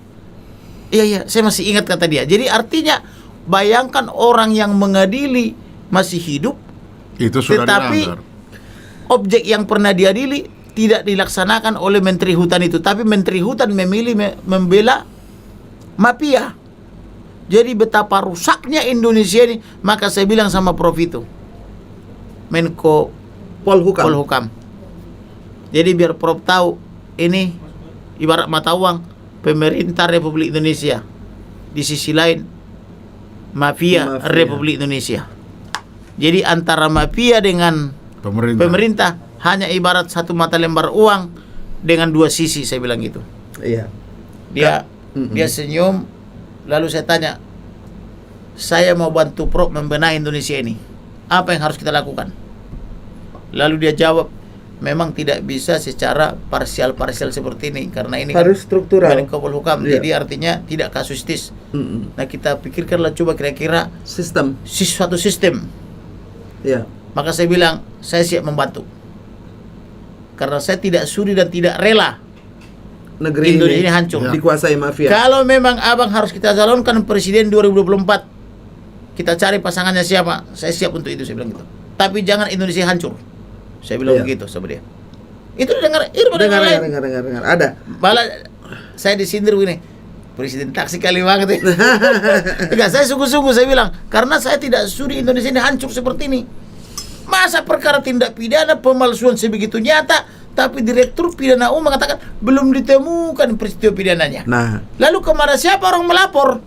Iya, saya masih ingat kata dia. Jadi artinya bayangkan orang yang mengadili masih hidup, itu sudah tetapi dilanggar. Objek yang pernah diadili tidak dilaksanakan oleh Menteri Hutan itu, tapi Menteri Hutan memilih membela mafia. Jadi betapa rusaknya Indonesia ini. Maka saya bilang sama Prof itu, Menko Polhukam. Jadi biar Prof tahu, ini ibarat mata uang pemerintah Republik Indonesia, di sisi lain mafia Republik Indonesia. Jadi antara mafia dengan pemerintah hanya ibarat satu mata lembar uang dengan dua sisi, saya bilang gitu. Iya. Dia senyum, lalu saya tanya, saya mau bantu Prof membenahi Indonesia ini, apa yang harus kita lakukan? Lalu dia jawab, memang tidak bisa secara parsial-parsial seperti ini, karena ini Harus struktural. Menko Polhukam, Iya. jadi artinya tidak kasuistis. Nah, kita pikirkanlah coba kira-kira suatu sistem. Iya. Maka saya bilang, saya siap membantu, karena saya tidak sudi dan tidak rela Negeri Indonesia ini hancur. dikuasai mafia. Kalau memang abang harus kita calonkan presiden 2024, kita cari pasangannya siapa, saya siap untuk itu, saya bilang gitu. Tapi jangan Indonesia hancur, saya bilang Iya. begitu sama dia. Itu dengar Dengar. Ada. malah saya disindir begini, presiden taksi kali banget ya. Enggak, saya sungguh-sungguh saya bilang, karena saya tidak sudi Indonesia ini hancur seperti ini. Masa perkara tindak pidana pemalsuan sebegitu nyata, tapi Direktur Pidana Umum mengatakan belum ditemukan peristiwa pidananya. Nah, Lalu kemana siapa orang melapor?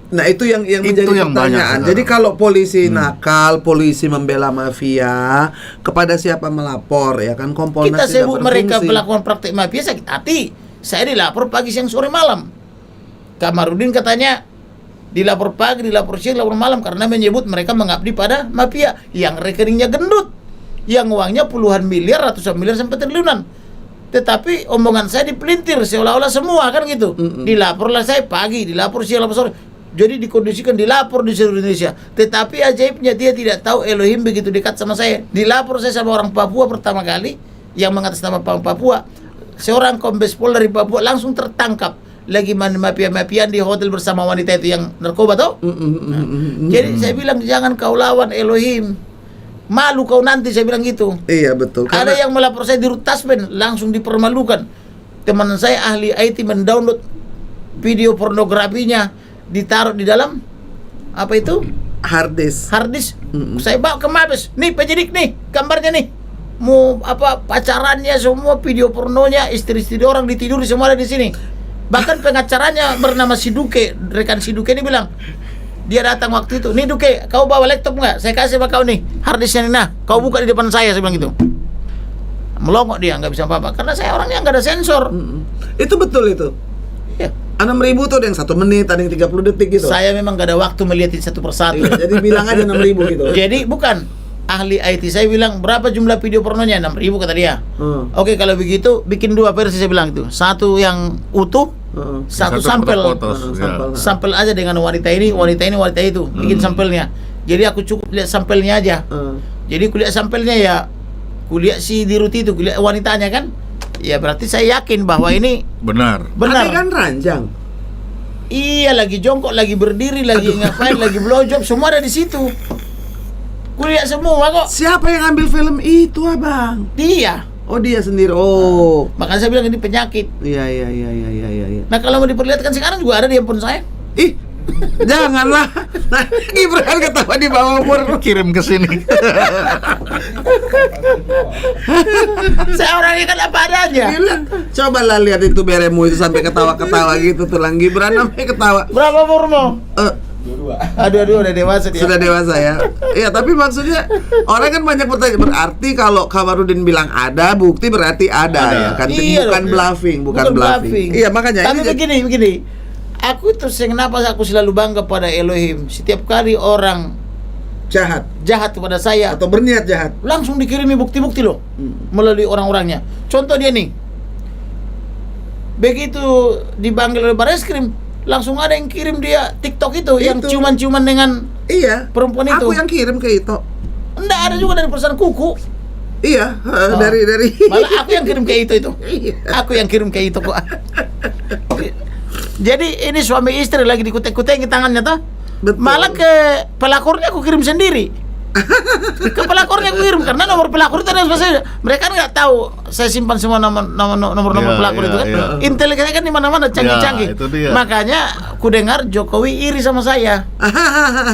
itu yang menjadi yang banyak pertanyaan. sekarang. Jadi kalau polisi nakal, polisi membela mafia, kepada siapa melapor ya kan? Kompolnas Kita tidak sebut mereka berfungsi. melakukan praktek mafia, sakit hati. Saya dilapor pagi, siang, sore, malam. Kamarudin katanya dilapor pagi, dilapor siang, dilapor malam karena menyebut mereka mengabdi pada mafia yang rekeningnya gendut, yang uangnya puluhan miliar, ratusan miliar sampai triliunan. Tetapi omongan saya dipelintir seolah-olah semua kan gitu. Dilaporlah saya pagi, dilapor siang, dilapor sore. Jadi dikondisikan dilapor di seluruh Indonesia. Tetapi ajaibnya dia tidak tahu Elohim begitu dekat sama saya. Dilapor saya sama orang Papua pertama kali yang mengatasnamakan Papua. Seorang kombes pol dari Papua langsung tertangkap lagi mafia-mafian di hotel bersama wanita itu yang narkoba tau. Jadi saya bilang jangan kau lawan Elohim. Malu kau nanti, saya bilang gitu. Iya betul. Ada yang melapor saya di Rut Tasben, langsung dipermalukan. Teman saya ahli IT mendownload video pornografinya, ditaruh di dalam apa itu? harddisk. Harddisk. Saya bawa ke Mabes. Nih penyidik nih, gambarnya nih. Mau apa pacarannya semua, video pornonya, istri-istri orang ditiduri semua ada di sini. Bahkan pengacaranya bernama Siduke, rekan Siduke ini bilang, dia datang waktu itu, nih Duke, kau bawa laptop nggak? Saya kasih sama kau nih, harddisknya nih, nah, kau buka di depan saya bilang gitu. Melongok dia, nggak bisa apa-apa, karena saya orangnya nggak ada sensor. Itu betul itu. Ya. 6.000 tuh ada yang 1 menit, ada yang 30 detik gitu. Saya memang nggak ada waktu melihat satu persatu. Iya, jadi bilang aja 6.000 gitu. Jadi bukan ahli IT, saya bilang berapa jumlah video pornonya? 6.000 kata dia. Oke, kalau begitu bikin 2 versi, saya bilang itu. Satu yang utuh, satu sampel. Sampel aja dengan wanita ini, wanita itu. Bikin sampelnya. Jadi aku cukup lihat sampelnya aja. Jadi kulihat sampelnya ya, kulihat si Diruti itu, kulihat wanitanya kan. Ya berarti saya yakin bahwa ini Benar. Ada kan ranjang. Iya, lagi jongkok, lagi berdiri, lagi ngapain, lagi blowjob, semua ada di situ. Kulihat semua kok. Siapa yang ambil film itu, Abang? Dia. Oh, dia sendiri. Oh. Makanya saya bilang ini penyakit. Iya. Nah, kalau mau diperlihatkan sekarang juga ada di handphone saya. Ih, janganlah. Nah, Gibran ketawa di bawah umur. Kirim ke sini. Saya orangnya kan apa adanya. Gila. Cobalah lihat itu beremu itu sampai ketawa-ketawa gitu tulang Gibran sampai ketawa. Berapa umurmu? Aduh, udah dewasa dia. Sudah dewasa ya. Iya, tapi maksudnya orang kan banyak bertanya. Berarti kalau Kamarudin bilang ada, bukti berarti ada. Ya kan? Iya Bukan dong. bluffing, bukan bluffing. Iya, makanya Tapi begini. Aku terus kenapa aku selalu bangga pada Elohim. Setiap kali orang jahat kepada saya atau berniat jahat, langsung dikirimi bukti-bukti loh melalui orang-orangnya. Contoh dia nih, begitu dipanggil oleh Barreskrim, langsung ada yang kirim dia TikTok itu yang ciuman-ciuman dengan perempuan itu. Aku yang kirim ke itu. Enggak, ada juga dari perusahaan kuku. Iya, dari malah aku yang kirim ke itu. Aku yang kirim ke itu kok. Jadi ini suami istri lagi dikutek-kutek tangannya toh. Betul. Malah ke pelakornya aku kirim sendiri. Ke pelakornya aku kirim karena nomor pelakor itu ada saya. Mereka nggak tahu saya simpan semua nomor pelakor itu kan. Intelijennya kan di mana-mana canggih-canggih. Makanya ku dengar Jokowi iri sama saya.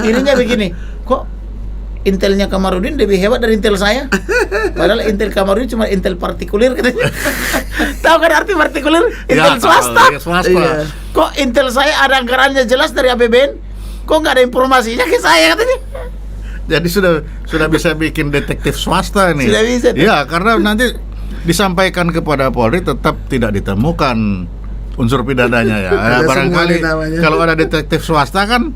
Irinya begini, kok intelnya Kamarudin lebih hebat dari intel saya. Padahal intel Kamarudin cuma intel partikulir katanya. Tahu kan arti partikulir? Intel swasta. Iya. Kok intel saya ada anggarannya jelas dari APBN? Kok nggak ada informasinya ke saya katanya? Jadi sudah bisa bikin detektif swasta nih. Sudah bisa. Ya, karena nanti disampaikan kepada Polri tetap tidak ditemukan unsur pidananya ya. Ada Barangkali semua namanya. kalau ada detektif swasta kan,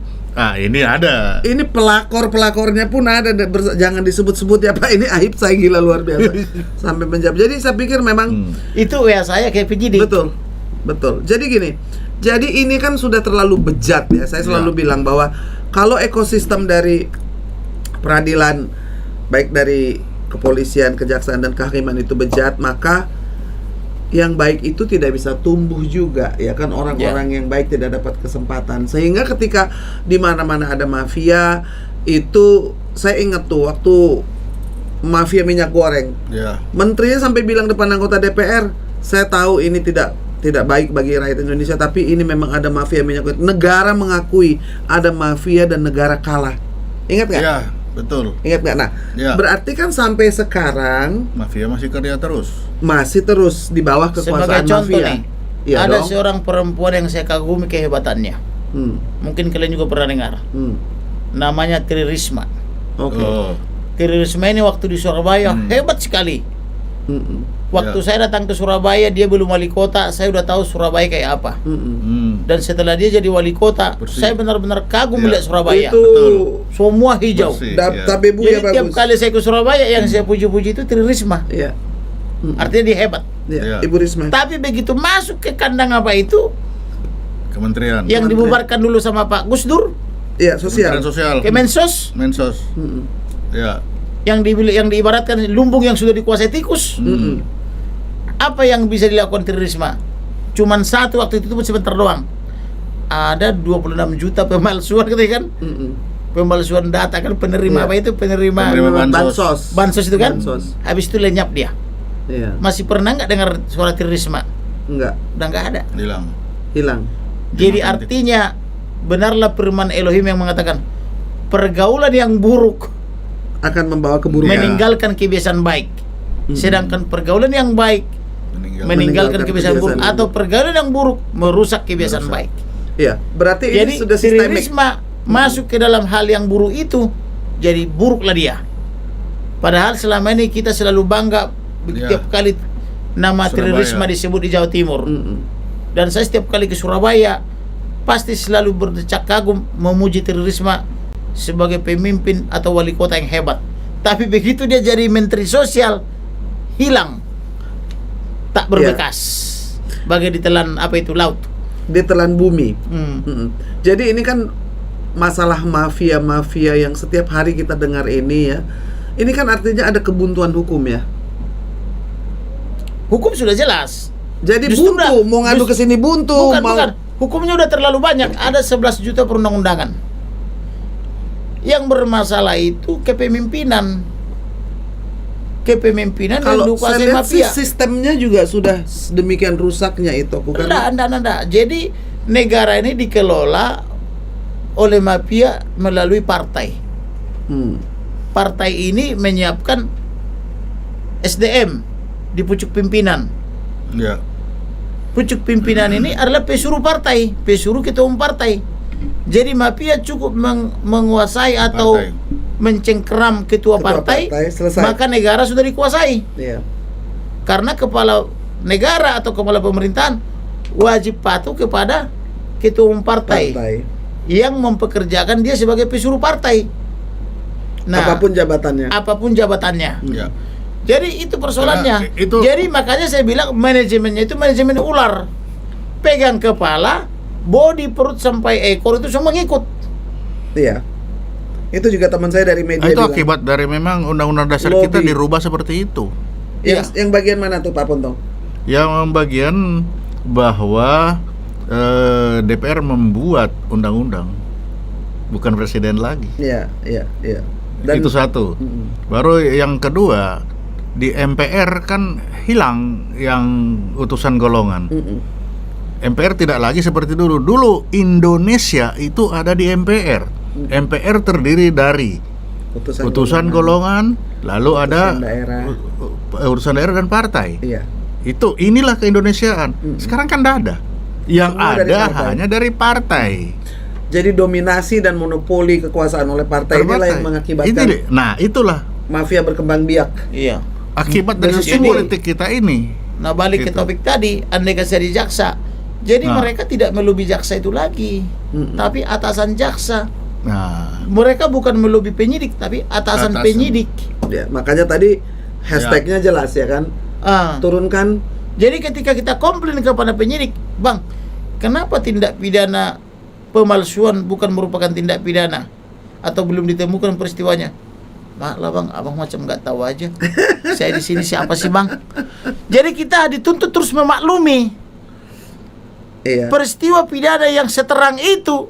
ini ada. Ini pelakornya pun ada, jangan disebut-sebut ya Pak, ini aib saya gila luar biasa. Sampai menjawab. Jadi saya pikir memang Itu ya saya kayak penyidik. Betul. Jadi gini. Jadi ini kan sudah terlalu bejat ya. Saya selalu bilang bahwa kalau ekosistem dari peradilan, baik dari kepolisian, kejaksaan dan kehakiman itu bejat, maka yang baik itu tidak bisa tumbuh juga, ya kan, orang-orang yang baik tidak dapat kesempatan. Sehingga ketika di mana-mana ada mafia, itu saya ingat tuh waktu mafia minyak goreng. Ya. Menterinya sampai bilang depan anggota DPR, saya tahu ini tidak baik bagi rakyat Indonesia, tapi ini memang ada mafia minyak goreng. Negara mengakui ada mafia dan negara kalah. Ingat nggak? Ya, betul. Ingat nggak? Nah, Ya. berarti kan sampai sekarang Mafia masih kerja terus. masih terus di bawah kekuasaan Sebagai contoh mafia. nih, Iya ada dong. seorang perempuan yang saya kagumi kehebatannya. Mungkin kalian juga pernah dengar. Namanya Tri Risma. Oke. Oh. Tri Risma ini waktu di Surabaya hebat sekali. Waktu Ya. saya datang ke Surabaya, dia belum wali kota, saya udah tahu Surabaya kayak apa. Dan setelah dia jadi wali kota, Bersih. saya benar-benar kagum Ya. melihat Surabaya. Itu Betul. Semua hijau. Bersih. Ya. tabebu Jadi ya tiap bagus. kali saya ke Surabaya, yang saya puji-puji itu Tri Risma. Iya. Artinya dia hebat. Iya. Ya. Ibu Risma. Tapi begitu masuk ke kandang apa itu, Kementerian. yang dibubarkan dulu sama Pak Gus Dur, Iya, sosial. Kementerian Sosial. Kemensos, Mensos. Ya. yang diibaratkan lumbung yang sudah dikuasai tikus. Apa yang bisa dilakukan Tri Risma? Cuman satu waktu itu sebentar doang. Ada 26 juta pemalsuan gitu kan? Pemalsuan data kan, penerima Iya. apa itu? Penerima Bansos. bansos itu kan? Bansos. Habis itu lenyap dia. Iya. Masih pernah nggak dengar suara Tri Risma? Enggak, Udah nggak ada. hilang. Jadi Dimakan artinya benarlah firman Elohim yang mengatakan pergaulan yang buruk Akan membawa keburukan. meninggalkan kebiasaan baik. Sedangkan pergaulan yang baik meninggalkan kebiasaan buruk, atau pergaulan yang buruk merusak kebiasaan baik. Iya, berarti Jadi ini sudah Tri sistemik. Risma masuk ke dalam hal yang buruk itu, jadi buruklah dia. Padahal selama ini kita selalu bangga setiap kali nama Tri Surabaya. Risma disebut di Jawa Timur. Dan saya setiap kali ke Surabaya pasti selalu berdecak kagum memuji Tri Risma sebagai pemimpin atau wali kota yang hebat. Tapi begitu dia jadi menteri sosial, hilang, tak berbekas, bagai ditelan apa itu laut. Ditelan bumi. Jadi ini kan masalah mafia-mafia yang setiap hari kita dengar ini ya. Ini kan artinya ada kebuntuan hukum ya. Hukum sudah jelas. Jadi Justru buntu, dah- mau ngadu ke sini buntu, mau Bukan. Hukumnya udah terlalu banyak. Ada 11 juta perundang-undangan. Yang bermasalah itu kepemimpinan. Kepemimpinan yang kalau dikuasai saya lihat sih mafia. sistemnya juga sudah demikian rusaknya itu, bukan? Enggak. Jadi negara ini dikelola oleh mafia melalui partai. Partai ini menyiapkan SDM di pucuk pimpinan. Ya. Pucuk pimpinan ini adalah pesuruh partai, pesuruh ketua umum partai. Jadi mafia cukup menguasai atau Partai. mencengkeram ketua partai, selesai. maka negara sudah dikuasai. Iya. Karena kepala negara atau kepala pemerintahan wajib patuh kepada ketua umum partai yang mempekerjakan dia sebagai pesuruh partai. Nah, Apapun jabatannya. apapun jabatannya. Ya. Jadi itu persoalannya. Karena itu- Jadi makanya saya bilang manajemennya itu manajemen ular. Pegang kepala, body, perut sampai ekor itu semua ngikut. Iya. Itu juga teman saya dari media Itu bilang. akibat dari memang undang-undang dasar Lobby. kita dirubah seperti itu. Yang bagian mana tuh Pak Pontong? Yang bagian bahwa DPR membuat undang-undang, bukan presiden lagi. Iya. Itu satu. Baru yang kedua, di MPR kan hilang yang utusan golongan. MPR tidak lagi seperti dulu. Dulu Indonesia itu ada di MPR. MPR terdiri dari utusan golongan, lalu ada urusan daerah dan partai. Iya. Inilah keindonesiaan. Sekarang kan tidak ada. Yang Semua dari ada partai. hanya dari partai. Jadi dominasi dan monopoli kekuasaan oleh partai inilah yang mengakibatkan itulah mafia berkembang biak. Iya. akibat dari Jadi- sistem politik kita ini. Nah balik ke Gitu. topik tadi, andai kata jadi jaksa, jadi Nah. mereka tidak melobi jaksa itu lagi, tapi atasan jaksa. Nah, Mereka bukan melobi penyidik, tapi atasan Atasan. penyidik. Ya, makanya tadi hashtagnya jelas ya kan. Ah. Turunkan Jadi ketika kita komplain kepada penyidik, bang, kenapa tindak pidana pemalsuan bukan merupakan tindak pidana atau belum ditemukan peristiwanya? Malah bang, abang macam nggak tahu aja. Saya di sini siapa sih bang? Jadi kita dituntut terus memaklumi iya. peristiwa pidana yang seterang itu.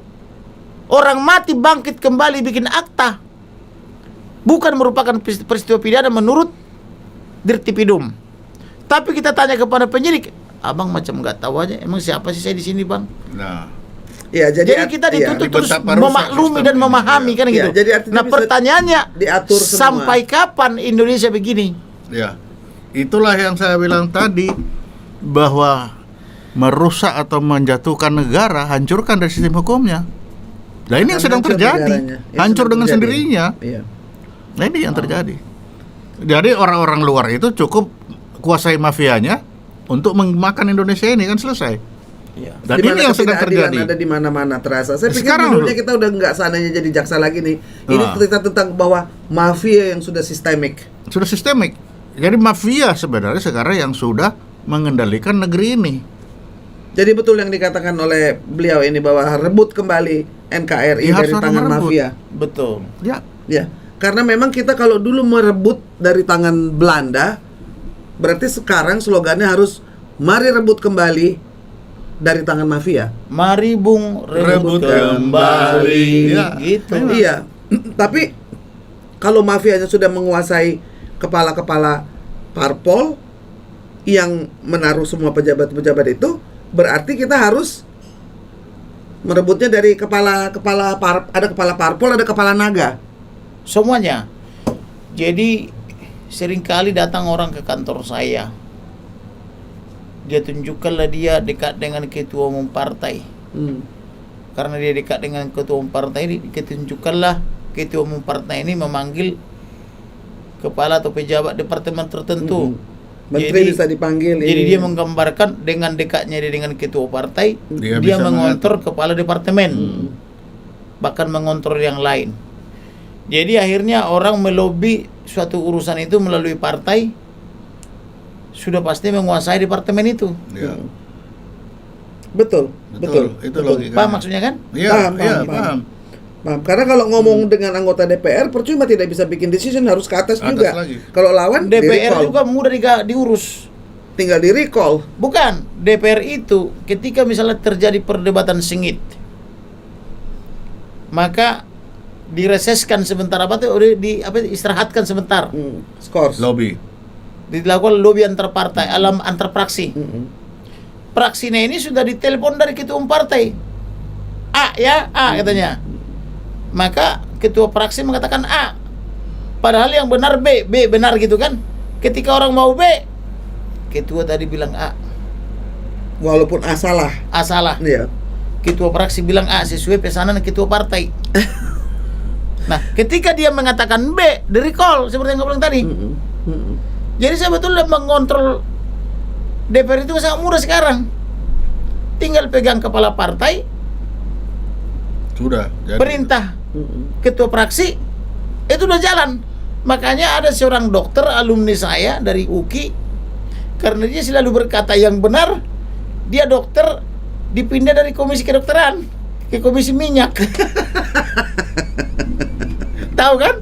Orang mati bangkit kembali bikin akta, bukan merupakan peristiwa pidana menurut Dirtipidum. Tapi kita tanya kepada penyidik, abang macam nggak tahu aja. Emang siapa sih saya di sini bang? nah, Iya, Jadi kita dituntut iya, terus betapa rusak memaklumi sistem dan ini. memahami kan Iya, gitu. jadi artinya Nah bisa pertanyaannya, diatur semua. sampai kapan Indonesia begini? ya. Itulah yang saya bilang tadi, bahwa merusak atau menjatuhkan negara, hancurkan dari sistem hukumnya. Nah ini yang sedang Hancur terjadi, negaranya. Yang hancur sedang dengan terjadi. sendirinya. Iya. Nah ini yang terjadi. Jadi orang-orang luar itu cukup kuasai mafianya untuk memakan Indonesia ini, kan selesai. Iya. Dan Di mana ini yang sedang ketidakadilan terjadi. ada di mana-mana terasa. Saya pikir Sekarang dulunya kita udah nggak sananya jadi jaksa lagi nih. Ini Nah. cerita tentang bahwa mafia yang sudah sistemik. Sudah sistemik. Jadi mafia sebenarnya sekarang yang sudah mengendalikan negeri ini. Jadi betul yang dikatakan oleh beliau ini bahwa rebut kembali NKRI Ya, dari harus tangan merebut. mafia. Betul. Ya, Ya, karena memang kita kalau dulu merebut dari tangan Belanda, berarti sekarang slogannya harus mari rebut kembali dari tangan mafia. Mari bung rebut Rebut kembali. kembali. Ya, Gitu. memang. Iya. Tapi kalau mafianya sudah menguasai kepala-kepala parpol yang menaruh semua pejabat-pejabat itu, berarti kita harus merebutnya dari ada kepala parpol, ada kepala naga. Semuanya. Jadi seringkali datang orang ke kantor saya. Dia tunjukkanlah dia dekat dengan ketua umum partai. Karena dia dekat dengan ketua umum partai ini, tunjukkanlah ketua umum partai ini memanggil kepala atau pejabat departemen tertentu. Menteri Jadi- bisa dipanggil. Jadi ini. dia menggambarkan dengan dekatnya dia dengan ketua partai, Dia dia bisa mengontrol kepala departemen, bahkan mengontrol yang lain. Jadi akhirnya orang melobi suatu urusan itu melalui partai, sudah pasti menguasai departemen itu. ya. Betul. Betul. Itu logikanya. Paham maksudnya kan? Iya, Paham, iya, paham, paham. Paham? Karena kalau ngomong dengan anggota DPR percuma tidak bisa bikin decision, harus ke atas Atas juga. lagi. Kalau lawan DPR di-recall. juga mudah diurus. Tinggal di recall. Bukan, DPR itu ketika misalnya terjadi perdebatan sengit, maka direseskan sebentar istirahatkan sebentar. Scores. Lobby. Dilakukan lobby antar partai, antar praksi. Praksinya ini sudah ditelepon dari ketua umum partai. A ya, A katanya. Maka ketua praksi mengatakan A. Padahal yang benar B, B benar gitu kan. Ketika orang mau B, ketua tadi bilang A. Walaupun A salah. A salah. Iya. Ketua praksi bilang A sesuai pesanan ketua partai. Nah, ketika dia mengatakan B, di-recall seperti yang gue bilang tadi. Jadi sebetulnya mengontrol DPR itu sangat mudah sekarang. Tinggal pegang kepala partai, Sudah. Jadi. perintah ketua praksi, itu udah jalan. Makanya ada seorang dokter alumni saya dari UKI, karena dia selalu berkata yang benar, dia dokter dipindah dari komisi kedokteran ke komisi minyak. Tahu kan?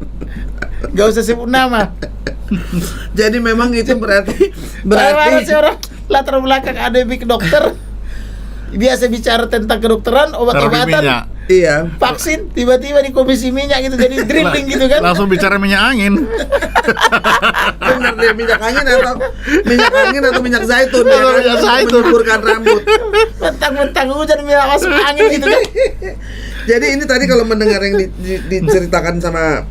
Gak usah sebut nama. Jadi memang itu berarti Ada seorang latar belakang akademik dokter, biasa bicara tentang kedokteran, Terapi obat-obatan, minyak. iya. vaksin, tiba-tiba di komisi minyak gitu, jadi drilling gitu kan. Langsung bicara minyak angin. Benar dia minyak angin atau minyak zaitun ya kan? Minyak zaitun. Menyuburkan rambut. Mentang-mentang hujan minyak masuk angin gitu kan. Jadi ini tadi kalau mendengar yang diceritakan sama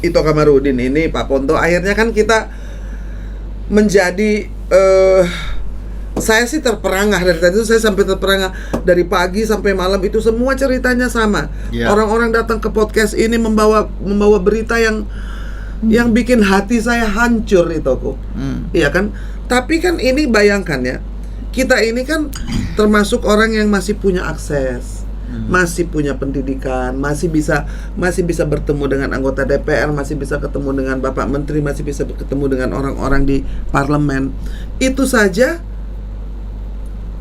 Ito Kamarudin ini, Pak Ponto, akhirnya kan kita menjadi Saya sih terperangah dari tadi itu, saya sampai terperangah dari pagi sampai malam itu semua ceritanya sama. Iya. Orang-orang datang ke podcast ini membawa berita yang bikin hati saya hancur itu kok. Iya kan? Tapi kan ini bayangkan ya. Kita ini kan termasuk orang yang masih punya akses, masih punya pendidikan, masih bisa bertemu dengan anggota DPR, masih bisa ketemu dengan Bapak Menteri, masih bisa ketemu dengan orang-orang di parlemen. Itu saja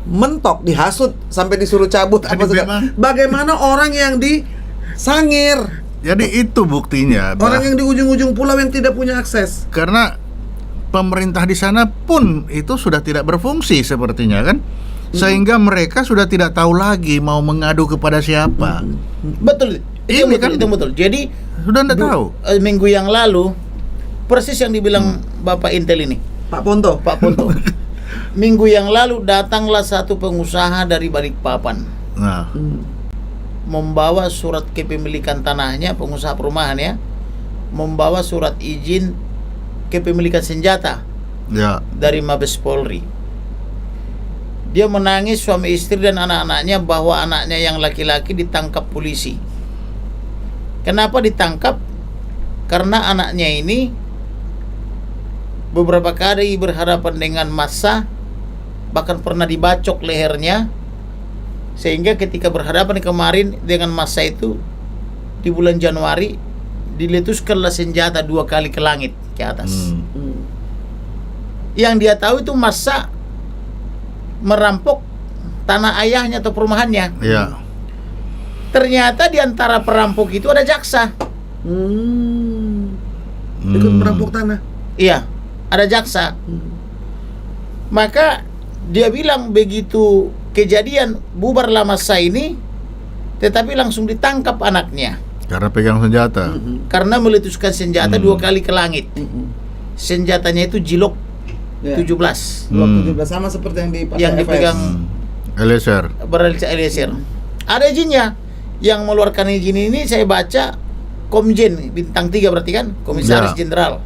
mentok, dihasut sampai disuruh cabut apa segala. Bagaimana orang yang disangir? Jadi itu buktinya. Orang yang di ujung-ujung pulau yang tidak punya akses. Karena pemerintah di sana pun itu sudah tidak berfungsi sepertinya kan, sehingga mereka sudah tidak tahu lagi mau mengadu kepada siapa. Betul. Ini kan itu betul. Jadi sudah tidak tahu. Minggu yang lalu persis yang dibilang Bapak Intel ini, Pak Ponto. Minggu yang lalu datanglah satu pengusaha dari Balikpapan. Nah, Membawa surat kepemilikan tanahnya, pengusaha perumahan ya, membawa surat izin kepemilikan senjata ya. dari Mabes Polri. Dia menangis, suami istri dan anak-anaknya, bahwa anaknya yang laki-laki ditangkap polisi. Kenapa ditangkap? Karena anaknya ini beberapa kali berhadapan dengan massa, bahkan pernah dibacok lehernya, sehingga ketika berhadapan kemarin dengan massa itu di bulan Januari, diletuskanlah senjata 2 kali ke langit, ke atas. Yang dia tahu itu massa merampok tanah ayahnya atau perumahannya. Ya. Ternyata di antara perampok itu ada jaksa. Ikut merampok tanah. Iya, ada jaksa. Maka dia bilang begitu kejadian bubarlah massa ini, tetapi langsung ditangkap anaknya. Karena pegang senjata. Karena meletuskan senjata 2 kali ke langit. Senjatanya itu Jilok 17. Blok 17 sama seperti yang dipakai Yang dipegang Eliezer. Beralis Eliezer. Ada izinnya. Yang mengeluarkan izin ini saya baca Komjen bintang 3 berarti kan, Komisaris Jenderal.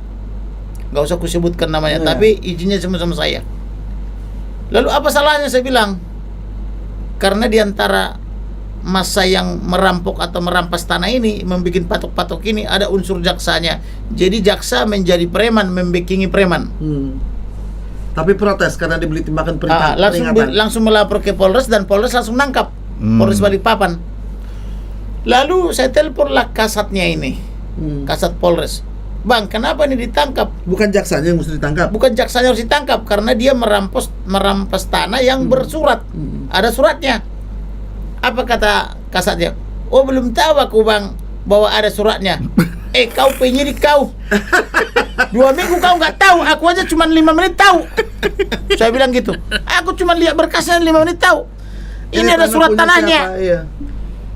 Nggak usah kusebutkan namanya, tapi izinnya sama-sama saya. Lalu apa salahnya saya bilang? Karena diantara masa yang merampok atau merampas tanah ini, membuat patok-patok ini, ada unsur jaksanya. Jadi jaksa menjadi preman, membekingi preman. Tapi protes karena dibeli timbakan perintah. Langsung melapor ke Polres, dan Polres langsung nangkap. Polres Balikpapan. Lalu saya teleponlah kasatnya ini, kasat Polres. Bang, kenapa ini ditangkap? Bukan jaksanya yang mesti ditangkap. Bukan jaksanya harus ditangkap, karena dia merampas tanah yang bersurat. Ada suratnya. Apa kata kasatnya? Oh, belum tahu aku bang bahwa ada suratnya. Kau penyidik kau. 2 minggu kau nggak tahu. Aku aja cuma 5 menit tahu. Saya bilang gitu. Aku cuma lihat berkasnya 5 menit tahu. Ini ada surat tanahnya. Iya.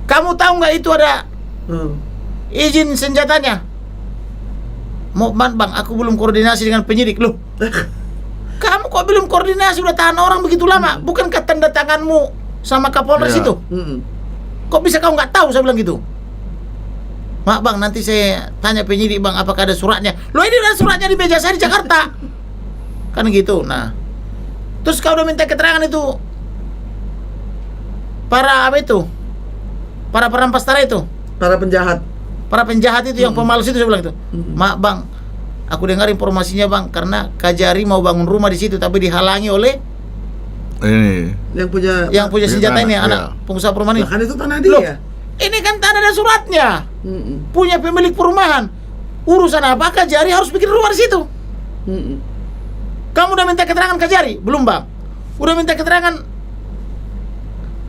Kamu tahu nggak itu ada izin senjatanya? Mau bang, aku belum koordinasi dengan penyidik. Loh, kamu kok belum koordinasi? Udah tahan orang begitu lama. Bukankah tanda tanganmu sama Kapolres itu? Kok bisa kau nggak tahu? Saya bilang gitu. Mak bang, nanti saya tanya penyidik bang, apakah ada suratnya? Loh, ini ada suratnya di meja saya di Jakarta. Kan gitu. Nah, terus kau udah minta keterangan itu para apa itu? Para perampas tanah itu? Para penjahat. Para penjahat itu, yang pemalas itu, saya bilang itu. Mak bang, aku dengar informasinya bang, karena Kajari mau bangun rumah di situ, tapi dihalangi oleh Ini yang punya senjata ini, tanah, anak pengusaha perumahan ini. Kan itu tanah Loh, dia. ini kan tanah dan suratnya. Punya pemilik perumahan. Urusan apa Kajari harus bikin rumah di situ? Kamu udah minta keterangan Kajari? Belum bang. Udah minta keterangan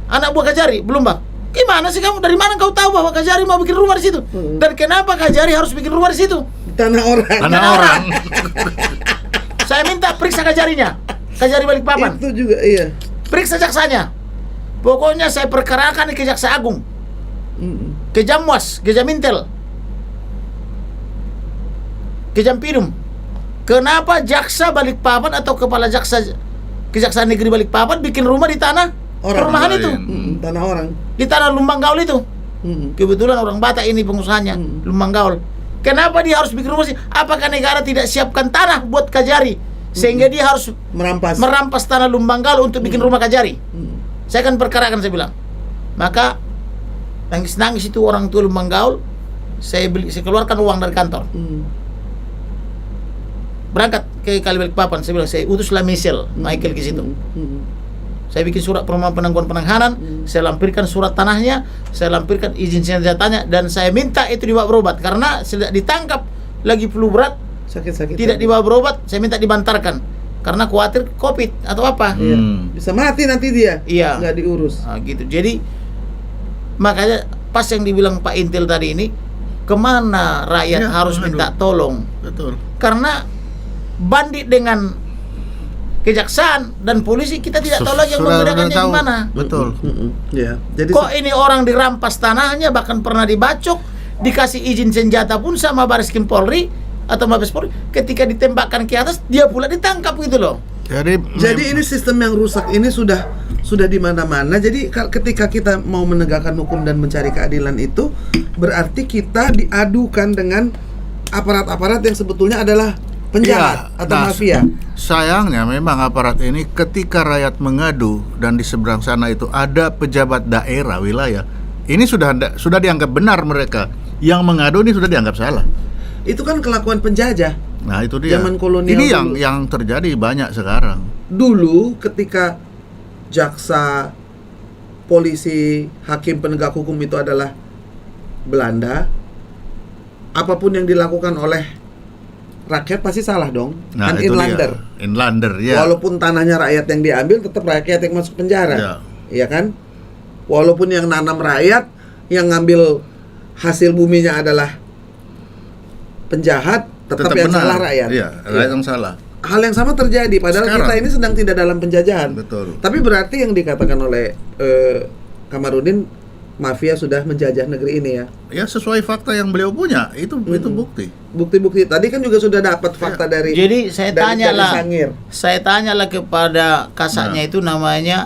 anak buah Kajari? Belum bang. Gimana sih kamu? Dari mana kau tahu bahwa Kajari mau bikin rumah di situ? Dan kenapa Kajari harus bikin rumah di situ? Tanah orang. tanah orang. Saya minta periksa Kajarinya. Kajari Balikpapan. Itu juga iya. Periksa jaksanya. Pokoknya saya perkarakan ke Jaksa Agung, ke Jamwas, ke Jamintel, ke Jampidum. Kenapa jaksa Balikpapan atau kepala jaksa Kejaksaan Negeri Balikpapan bikin rumah di tanah perumahan itu? Tanah orang. Di tanah Lumbang Gaul itu. Kebetulan orang Batak ini pengusahanya, Lumbang Gaul. Kenapa dia harus bikin rumah sih? Apakah negara tidak siapkan tanah buat Kajari sehingga dia harus Merampas. tanah Lumbanggaul untuk bikin rumah Kajari. Saya akan perkarakan, saya bilang. Maka nangis-nangis itu orang tua Lumbanggaul, saya keluarkan uang dari kantor. Berangkat ke Kali Balikpapan, saya bilang, saya utuslah Michael ke situ. Saya bikin surat permohonan penangguhan penahanan, saya lampirkan surat tanahnya, saya lampirkan izin senjatanya, dan saya minta itu dibawa berobat karena sudah ditangkap lagi flu berat, Sakit-sakit. tidak dibawa berobat, saya minta dibantarkan karena khawatir COVID atau apa. Iya. Bisa mati nanti dia. Iya. Nggak diurus. Nah, gitu. Jadi makanya pas yang dibilang Pak Intel tadi ini, kemana rakyat Ya, harus aduh. minta tolong? Betul. Karena bandit dengan kejaksaan dan polisi kita tidak tahu lagi yang Sudah membedakannya tahu. gimana. Betul. Ya. Jadi Kok ini orang dirampas tanahnya, bahkan pernah dibacok, dikasih izin senjata pun sama Baris-Krim Polri atau Mabes Polri, ketika ditembakkan ke atas dia pula ditangkap gitu loh. Jadi ini sistem yang rusak ini sudah di mana-mana. Jadi ketika kita mau menegakkan hukum dan mencari keadilan itu berarti kita diadukan dengan aparat-aparat yang sebetulnya adalah penjahat atau mafia. Sayangnya memang aparat ini ketika rakyat mengadu dan di seberang sana itu ada pejabat daerah wilayah, ini sudah dianggap benar mereka. Yang mengadu ini sudah dianggap salah. Itu kan kelakuan penjajah. Nah, itu dia. Zaman kolonial Ini dulu. yang terjadi banyak sekarang. Dulu ketika jaksa, polisi, hakim penegak hukum itu adalah Belanda, apapun yang dilakukan oleh rakyat pasti salah dong. Nah, Kan itu inlander. dia. Inlander, ya. Walaupun tanahnya rakyat yang diambil, tetap rakyat yang masuk penjara. Ya. Iya kan? Walaupun yang nanam rakyat, yang ngambil hasil buminya adalah penjahat, tetap yang benar. salah rakyat. Iya, rakyat yang salah. Hal yang sama terjadi padahal Sekarang. kita ini sedang tidak dalam penjajahan. Betul. Tapi berarti yang dikatakan oleh Kamarudin, mafia sudah menjajah negeri ini ya. Ya, sesuai fakta yang beliau punya, itu bukti. Bukti-bukti tadi kan juga sudah dapat fakta dari Jadi saya dari Sangir. tanyalah kepada kasatnya itu namanya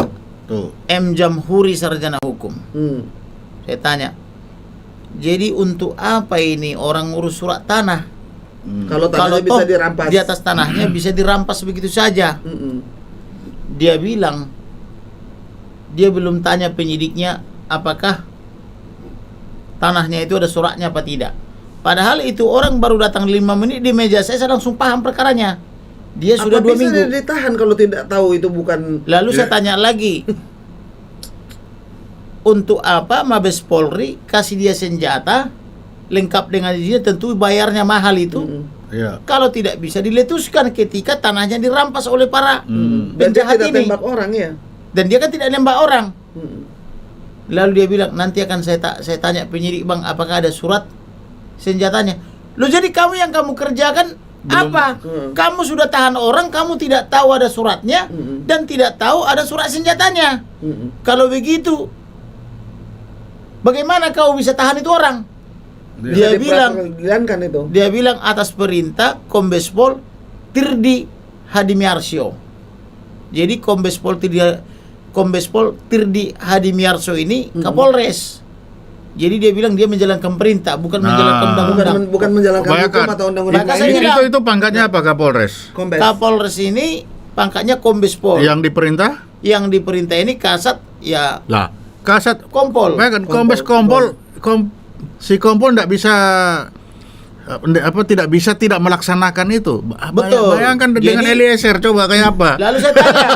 Tuh. M. Jamhuri, sarjana hukum. Saya tanya, jadi untuk apa ini orang ngurus surat tanah? Kalau tanahnya bisa toh dirampas. di atas tanahnya bisa dirampas begitu saja. Dia bilang, dia belum tanya penyidiknya apakah tanahnya itu ada suratnya apa tidak. Padahal itu orang baru datang 5 menit di meja saya langsung paham perkaranya. Dia sudah 2 minggu. Bisa ditahan kalau tidak tahu itu bukan. Lalu saya tanya lagi, untuk apa Mabes Polri kasih dia senjata lengkap dengan dia, tentu bayarnya mahal itu. Ya. Kalau tidak bisa diletuskan ketika tanahnya dirampas oleh para Dan dia penjahat tidak ini. tembak orang ya. Dan dia kan tidak nembak orang. Lalu dia bilang, nanti akan saya tanya penyidik, Bang, apakah ada surat senjatanya. Loh, jadi kamu yang kamu kerjakan apa? Kamu sudah tahan orang, kamu tidak tahu ada suratnya dan tidak tahu ada surat senjatanya. Kalau begitu, bagaimana kau bisa tahan itu orang? Dia kan itu. Dia bilang atas perintah Kombes Pol Tirdi Hadimiarso. Jadi Kombes Pol Tirdi Hadimiarso ini Kapolres. Jadi dia bilang dia menjalankan perintah, bukan menjalankan undang-undang. Bukan menjalankan Bayangkan. hukum atau undang-undang Maka saya lainnya. bilang, Itu pangkatnya apa, Kapolres? Kombes. Kapolres ini pangkatnya Kombes Pol. Yang diperintah? Yang diperintah ini Kasat ya Lah, Kasat Kompol. Bayangkan, Kombes si Kompol tidak bisa tidak melaksanakan itu. Betul. Bayangkan dengan Jadi- Eliezer coba kayak apa? Lalu saya tanya,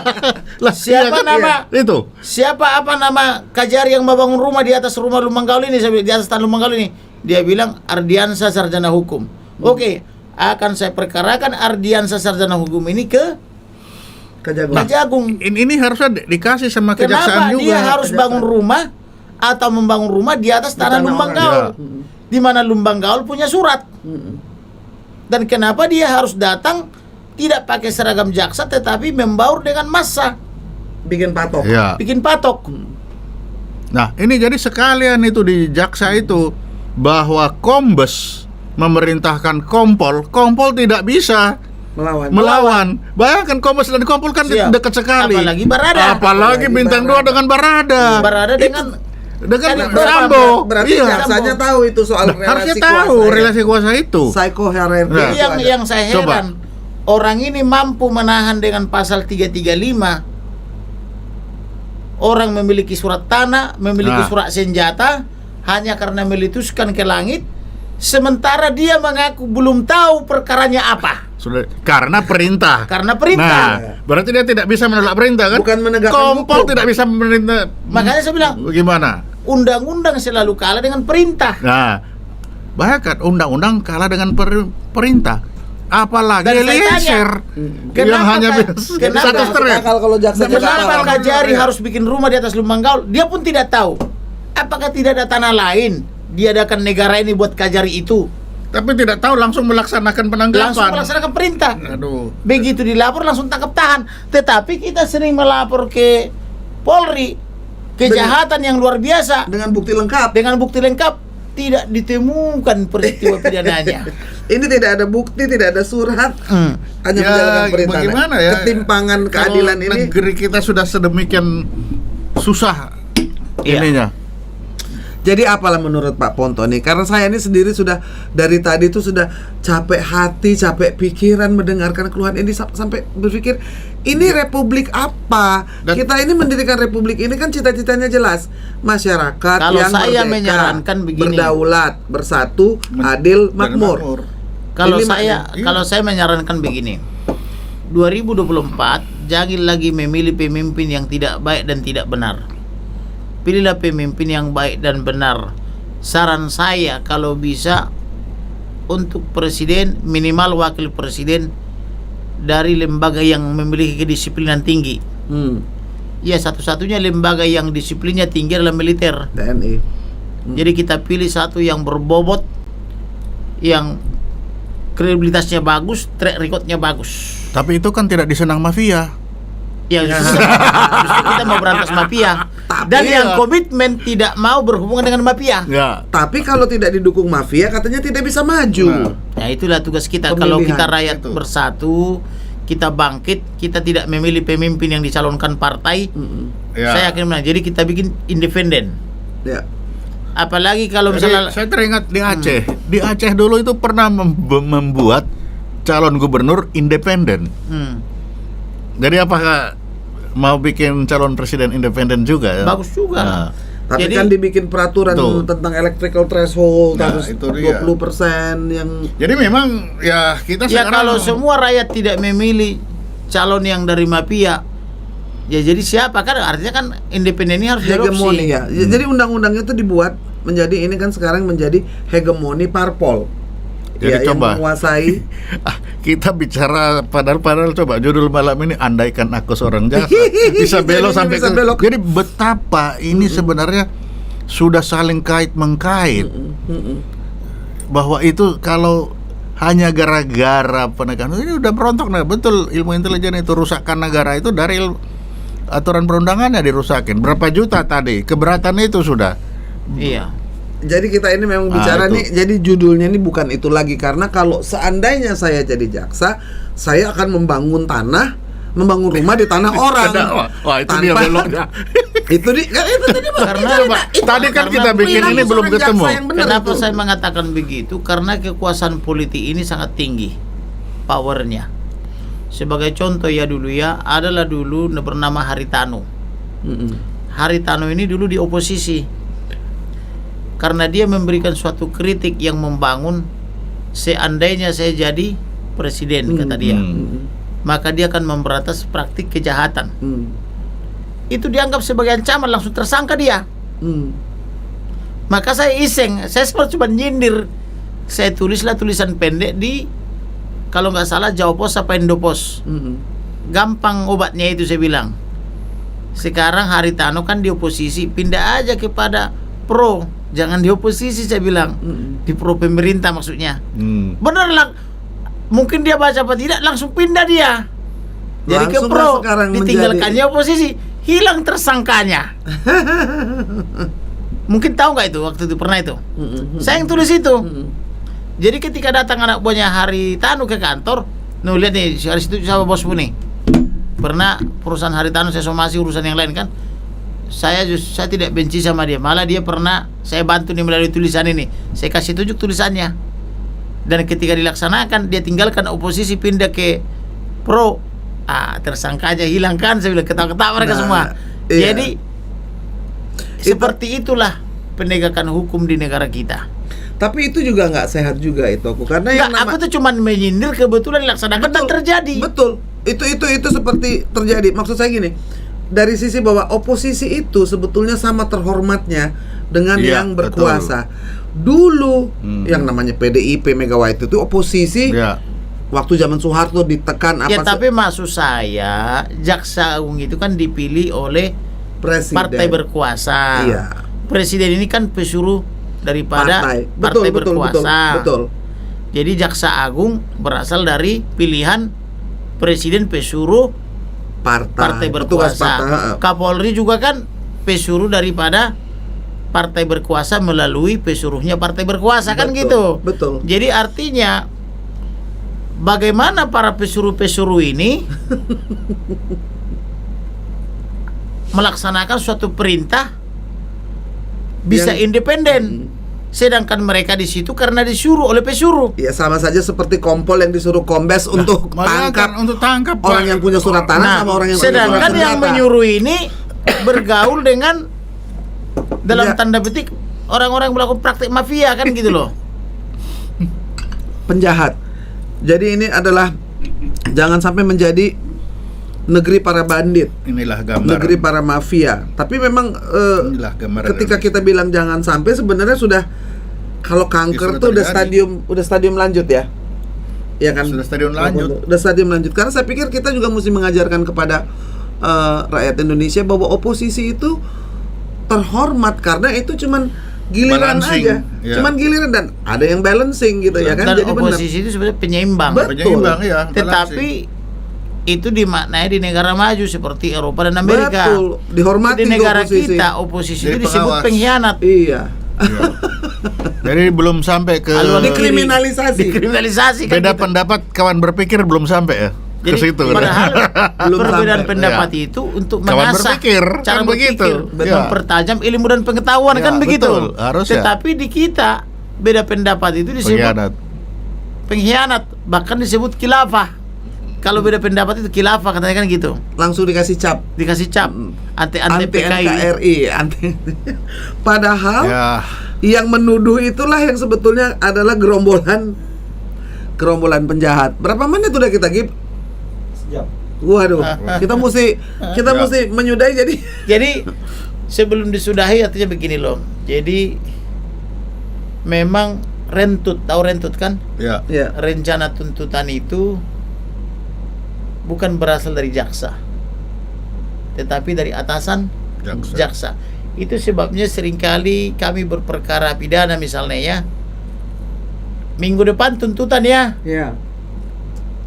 Lah, siapa iya kan? nama Itu. siapa apa nama Kajari yang membangun rumah di atas rumah Lumbanggaul ini, di atas tanah Lumbanggaul ini? Dia bilang Ardiansa sarjana hukum. Oke, akan saya perkarakan Ardiansa sarjana hukum ini ke Kejagung. Ini harusnya dikasih sama kejaksaan Kenapa juga. dia harus bangun rumah atau membangun rumah di atas tanah tanah Lumbanggaul? orang. Di mana Lumbanggaul punya surat. Dan kenapa dia harus datang tidak pakai seragam jaksa tetapi membaur dengan massa, bikin patok. Ya. bikin patok. Nah, ini jadi sekalian itu di jaksa itu bahwa Kombes memerintahkan Kompol tidak bisa melawan. Bayangkan Kombes dan Kompol kan Siap. dekat sekali. Apalagi Barada. Apalagi bintang 2 dengan Barada. Barada Dengan Kan Sambo. Berarti Iya. jaksanya tahu itu soal relasi Harusnya kuasa. tahu relasi kuasa itu. Psycho hierarchy Nah. itu ada. yang saya Coba. heran, orang ini mampu menahan dengan pasal 335 orang memiliki surat tanah, memiliki surat senjata hanya karena meletuskan ke langit, sementara dia mengaku belum tahu perkaranya apa. Sudah karena perintah. Karena perintah. Nah, berarti dia tidak bisa menolak perintah kan? Bukan menegakkan Kompol hukum. tidak bisa memerintah. Makanya saya bilang, Bagaimana? undang-undang selalu kalah dengan perintah. Nah, bahkan undang-undang kalah dengan perintah. Apalagi Dan saya Eliezer yang kenapa hanya kenapa- satu sterek. Akal kalau jaksa Kenapa Kajari harus bikin rumah di atas Lubang Gaul? Dia pun tidak tahu. Apakah tidak ada tanah lain diadakan negara ini buat Kajari itu? Tapi tidak tahu langsung melaksanakan penangkapan. Langsung melaksanakan perintah. Aduh. Begitu dilapor langsung tangkap tahan. Tetapi kita sering melapor ke Polri kejahatan yang luar biasa dengan bukti lengkap. dengan bukti lengkap, tidak ditemukan peristiwa pidananya. Ini tidak ada bukti, tidak ada surat, hanya Ya, menjalankan perintah. bagaimana ya? Ketimpangan Kalau keadilan ini. negeri kita sudah sedemikian susah Iya. ininya. Jadi apalah menurut Pak Ponto nih? Karena saya ini sendiri sudah dari tadi itu sudah capek hati, capek pikiran mendengarkan keluhan ini sampai berpikir ini republik apa? Kita ini mendirikan republik ini kan cita-citanya jelas, masyarakat Kalau yang saya merdeka, menyarankan begini. berdaulat, bersatu, adil, makmur. Kalau Ini saya makanya. kalau saya menyarankan begini. 2024 jangan lagi memilih pemimpin yang tidak baik dan tidak benar. Pilihlah pemimpin yang baik dan benar. Saran saya kalau bisa untuk presiden minimal wakil presiden dari lembaga yang memiliki kedisiplinan tinggi. Ya, satu-satunya lembaga yang disiplinnya tinggi adalah militer. TNI. Jadi kita pilih satu yang berbobot, yang kredibilitasnya bagus, track recordnya bagus. Tapi itu kan tidak disenang mafia. Yang justru kita mau berantas mafia. Dan Tapi yang komitmen tidak mau berhubungan dengan mafia. Ya. Tapi kalau tidak didukung mafia katanya tidak bisa maju. Nah, itulah tugas kita. Pemilihan, Kalau kita rakyat itu. bersatu, kita bangkit, kita tidak memilih pemimpin yang dicalonkan partai. Ya. Saya akan menang. Jadi kita bikin independen. Ya. Apalagi kalau Jadi, misalnya saya teringat di Aceh. Di Aceh dulu itu pernah membuat calon gubernur independen. Jadi apakah mau bikin calon presiden independen juga? bagus juga. Nah, Tapi Jadi- kan dibikin peraturan Tuh. tentang electrical threshold Nah, harus itu dia. 20% yang jadi memang ya kita Ya sekarang kalau semua rakyat tidak memilih calon yang dari mafia, ya jadi siapa? Kan artinya kan independen ini harus hegemoni diadopsi. ya. Jadi undang-undangnya itu dibuat menjadi ini kan sekarang menjadi hegemoni parpol. Jadi ya, coba. yang menguasai. kita bicara padahal coba judul malam ini andaikan aku seorang jaksa bisa belok sampai Bisa ke belok. jadi betapa ini sebenarnya sudah saling kait mengkait bahwa itu kalau hanya gara-gara penegakan ini udah berontok. Nah betul, ilmu intelijen itu rusakkan negara itu dari aturan perundangannya dirusakin berapa juta tadi, keberatan itu sudah. Iya. Jadi kita ini memang bicara itu. nih, jadi judulnya ini bukan itu lagi karena kalau seandainya saya jadi jaksa, saya akan membangun membangun rumah di tanah orang. Wah itu dia Tanpa- beloknya. itu tadi Pak. Karena Tadi kan kita bikin ini belum ketemu. Kenapa saya mengatakan begitu? Karena kekuasaan politik ini sangat tinggi powernya. Sebagai contoh ya dulu ya, adalah dulu bernama Haritanu. Haritanu ini dulu di oposisi. Karena dia memberikan suatu kritik yang membangun, seandainya saya jadi presiden kata dia, maka dia akan memberantas praktik kejahatan. Itu dianggap sebagai ancaman, langsung tersangka dia. Maka saya iseng, saya seperti cuma nyindir. Saya tulislah tulisan pendek di, kalau nggak salah Jawa Pos apa Indopos. Gampang obatnya itu saya bilang. Sekarang Haritanu kan di oposisi, pindah aja kepada pro, jangan di oposisi saya bilang. Di pro pemerintah maksudnya. Bener lah. Mungkin dia baca apa tidak, langsung pindah dia. Jadi ke Langsung pro, lah sekarang ditinggalkannya oposisi, hilang tersangkanya. Mungkin tahu nggak itu waktu itu pernah itu. Saya yang tulis itu. Jadi ketika datang anak buahnya Haritanu ke kantor, lihat nih si Haris itu sama bosmu nih. Pernah perusahaan Haritanu saya somasi urusan yang lain kan. Saya tidak benci sama dia, malah dia pernah saya bantu nih melalui tulisan ini. Saya kasih tunjuk tulisannya. Dan ketika dilaksanakan dia tinggalkan oposisi pindah ke pro, tersangka aja hilangkan, saya bilang ketawa-ketawa mereka Nah, semua. iya. Jadi seperti itulah penegakan hukum di negara kita. Tapi itu juga nggak sehat juga itu aku, karena yang Nggak, aku tuh cuman menyindir kebetulan dilaksanakan dan terjadi. Betul. Itu seperti terjadi. Maksud saya gini, dari sisi bahwa oposisi itu sebetulnya sama terhormatnya dengan Iya, yang berkuasa. Dulu yang namanya PDIP Megawati itu oposisi. Ya. Waktu zaman Soeharto ditekan Ya, apa tapi maksud saya Jaksa Agung itu kan dipilih oleh presiden. partai berkuasa. Iya. Presiden ini kan pesuruh daripada Partai. partai Betul, berkuasa. betul. Jadi Jaksa Agung berasal dari pilihan presiden pesuruh partai Petugas berkuasa. partai. Kapolri juga kan pesuruh daripada partai berkuasa melalui pesuruhnya partai berkuasa, kan Betul, gitu. betul. Jadi artinya bagaimana para pesuruh-pesuruh ini melaksanakan suatu perintah bisa Yang- independen, sedangkan mereka di situ karena disuruh oleh pesuruh. Ya sama saja seperti Kompol yang disuruh Kombes untuk Makanya tangkap kan untuk tangkap orang yang punya surat tanah sama orang yang punya surat sedangkan yang senjata. menyuruh ini bergaul dengan dalam Ya. tanda petik orang-orang yang melakukan praktik mafia, kan gitu loh. Penjahat. Jadi ini adalah jangan sampai menjadi negeri para bandit, Inilah gambaran. negeri para mafia. Tapi memang Inilah gambaran ketika Indonesia. kita bilang jangan sampai, sebenarnya sudah, kalau kanker Ya, sudah tuh udah terjadi. stadium lanjut ya. Ya kan? Sudah stadium lanjut. Udah stadium lanjut. Karena saya pikir kita juga mesti mengajarkan kepada rakyat Indonesia bahwa oposisi itu terhormat, karena itu cuman giliran Balancing, aja. ya. Cuman giliran, dan ada yang balancing gitu ya kan. Dan Jadi benar. oposisi itu sebenarnya penyeimbang. Betul. Penyeimbang ya. Tetapi itu dimaknai di negara maju seperti Eropa dan Amerika. Betul, dihormati Di negara oposisi. kita oposisi Jadi itu disebut pengawas. pengkhianat. Iya. Ya. Jadi belum sampai ke Haluan Dikriminalisasi. Dikriminalisasi kan beda gitu. pendapat kawan berpikir belum sampai ya ke Jadi situ. padahal Belum perbedaan sampai. pendapat Ya. itu untuk Kawan mengasah berpikir, cara kan begitu. berpikir, Ya. mempertajam ilmu dan pengetahuan, Ya, kan begitu. betul. Harus ya. Tetapi di kita beda pendapat itu disebut Pengkhianat. pengkhianat, bahkan disebut khilafah. Kalau beda pendapat itu khilafah katanya, kan gitu. Langsung dikasih cap. Dikasih cap anti PKI. NKRI, anti. Padahal Ya. yang menuduh itulah yang sebetulnya adalah gerombolan penjahat. Berapa menit udah kita Gip? Waduh, kita mesti menyudahi jadi. Jadi sebelum disudahi artinya begini loh. Jadi memang tahu rentut kan? Ya. Ya. Rencana tuntutan itu bukan berasal dari jaksa, tetapi dari atasan jaksa. Itu sebabnya seringkali kami berperkara pidana misalnya ya, minggu depan tuntutan ya, Ya.